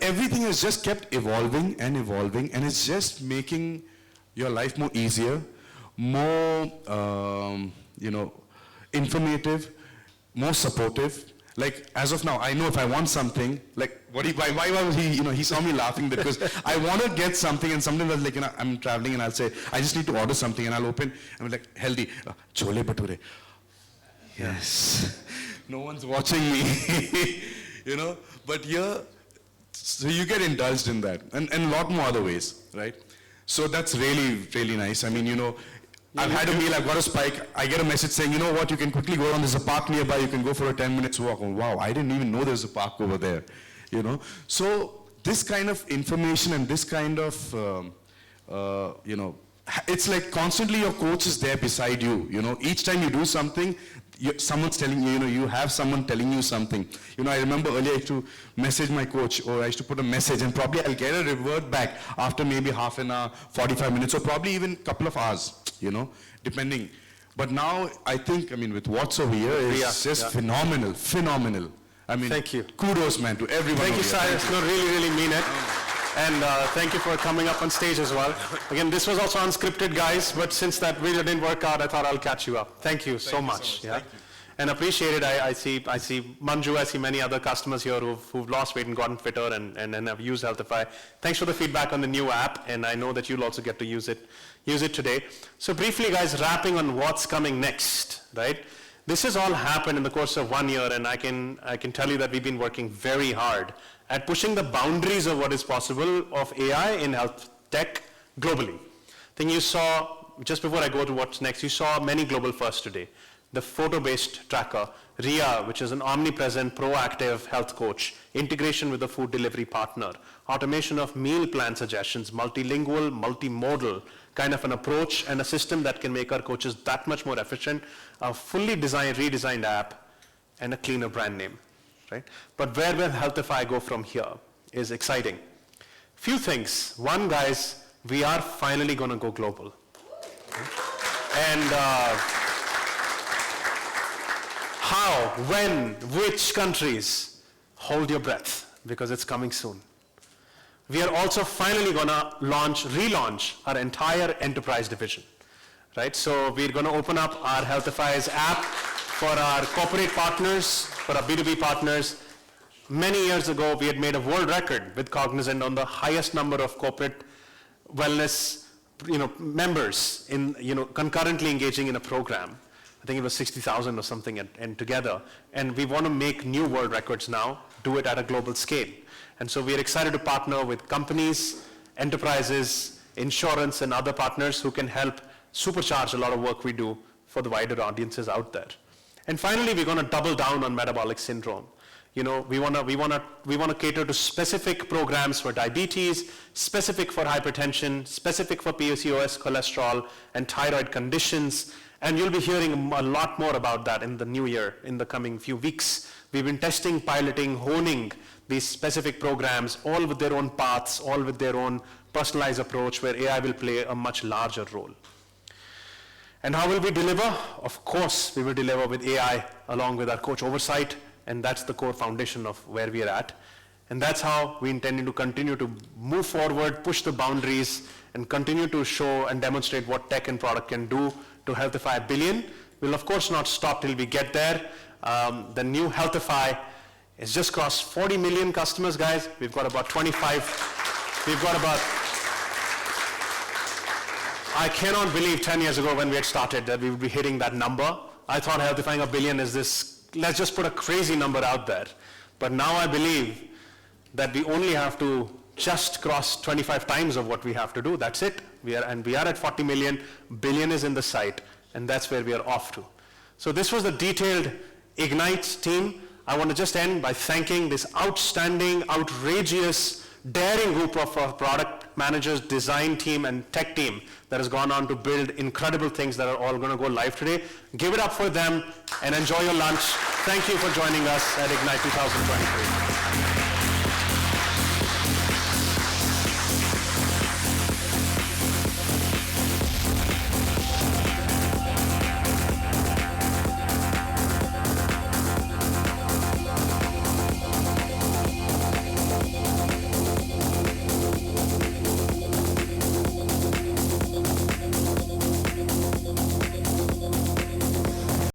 everything has just kept evolving, and it's just making your life more easier, more, informative, more supportive. Like, as of now, I know if I want something, like, why was he, he saw me laughing because I want to get something, and sometimes I was like, I'm traveling, and I'll say, I just need to order something, and I'll open, and I'm like, healthy, chole bhature. Yes, no one's watching me, but here, so you get indulged in that, and a lot more other ways, right? So that's really, really nice. I mean, I've had a meal, I've got a spike, I get a message saying, you know what, you can quickly go down, there's a park nearby, you can go for a 10 minutes walk. Oh, wow, I didn't even know there's a park over there, So this kind of information and this kind of, it's like constantly your coach is there beside you, Each time you do something, someone's telling you, you have someone telling you something. I remember earlier I used to message my coach, or I used to put a message, and probably I'll get a revert back after maybe half an hour, 45 minutes, or probably even a couple of hours, depending. But now, I think, with what's over here, it's just phenomenal. I mean, thank you. Kudos, man, to everyone. Thank you, Cyrus. No, really, really mean it. And thank you for coming up on stage as well. Again, this was also unscripted, guys, but since that really didn't work out, I thought I'll catch you up. Thank you so much. Yeah. and appreciate it. I see Manju, I see many other customers here who've lost weight and gotten fitter and have used Healthify. Thanks for the feedback on the new app, and I know that you'll also get to use it today. So briefly, guys, wrapping on what's coming next, right? This has all happened in the course of 1 year, and I can tell you that we've been working very hard at pushing the boundaries of what is possible of AI in health tech globally. I think you saw, just before I go to what's next, you saw many global firsts today. The photo-based tracker, RIA, which is an omnipresent, proactive health coach, integration with a food delivery partner, automation of meal plan suggestions, multilingual, multimodal kind of an approach, and a system that can make our coaches that much more efficient, a fully redesigned app, and a cleaner brand name, right? But where will Healthify go from here is exciting. Few things. One, guys, we are finally going to go global. And how, when, which countries? Hold your breath, because it's coming soon. We are also finally going to relaunch our entire enterprise division, right? So we're going to open up our Healthify's app for our corporate partners, for our B2B partners. Many years ago, we had made a world record with Cognizant on the highest number of corporate wellness, members in, concurrently engaging in a program. I think it was 60,000 or something, and together. And we want to make new world records now, do it at a global scale. And so we're excited to partner with companies, enterprises, insurance, and other partners who can help supercharge a lot of work we do for the wider audiences out there. And finally, we're going to double down on metabolic syndrome. We want to cater to specific programs for diabetes, specific for hypertension, specific for PCOS, cholesterol, and thyroid conditions. And you'll be hearing a lot more about that in the new year, in the coming few weeks. We've been testing, piloting, honing these specific programs, all with their own paths, all with their own personalized approach, where AI will play a much larger role. And how will we deliver? Of course, we will deliver with AI along with our coach oversight, and that's the core foundation of where we are at. And that's how we intend to continue to move forward, push the boundaries, and continue to show and demonstrate what tech and product can do to Healthify 1 billion. We'll of course not stop till we get there. The new Healthify has just crossed 40 million customers, guys. We've got about 25. I cannot believe 10 years ago when we had started that we would be hitting that number. I thought Healthifying 1 billion is this, let's just put a crazy number out there. But now I believe that we only have to just cross 25 times of what we have to do. That's it. We are at 40 million. Billion is in the sight, and that's where we are off to. So this was the detailed Ignite team. I want to just end by thanking this outstanding, outrageous, daring group of product managers, design team, and tech team that has gone on to build incredible things that are all going to go live today. Give it up for them and enjoy your lunch. Thank you for joining us at Ignite 2023.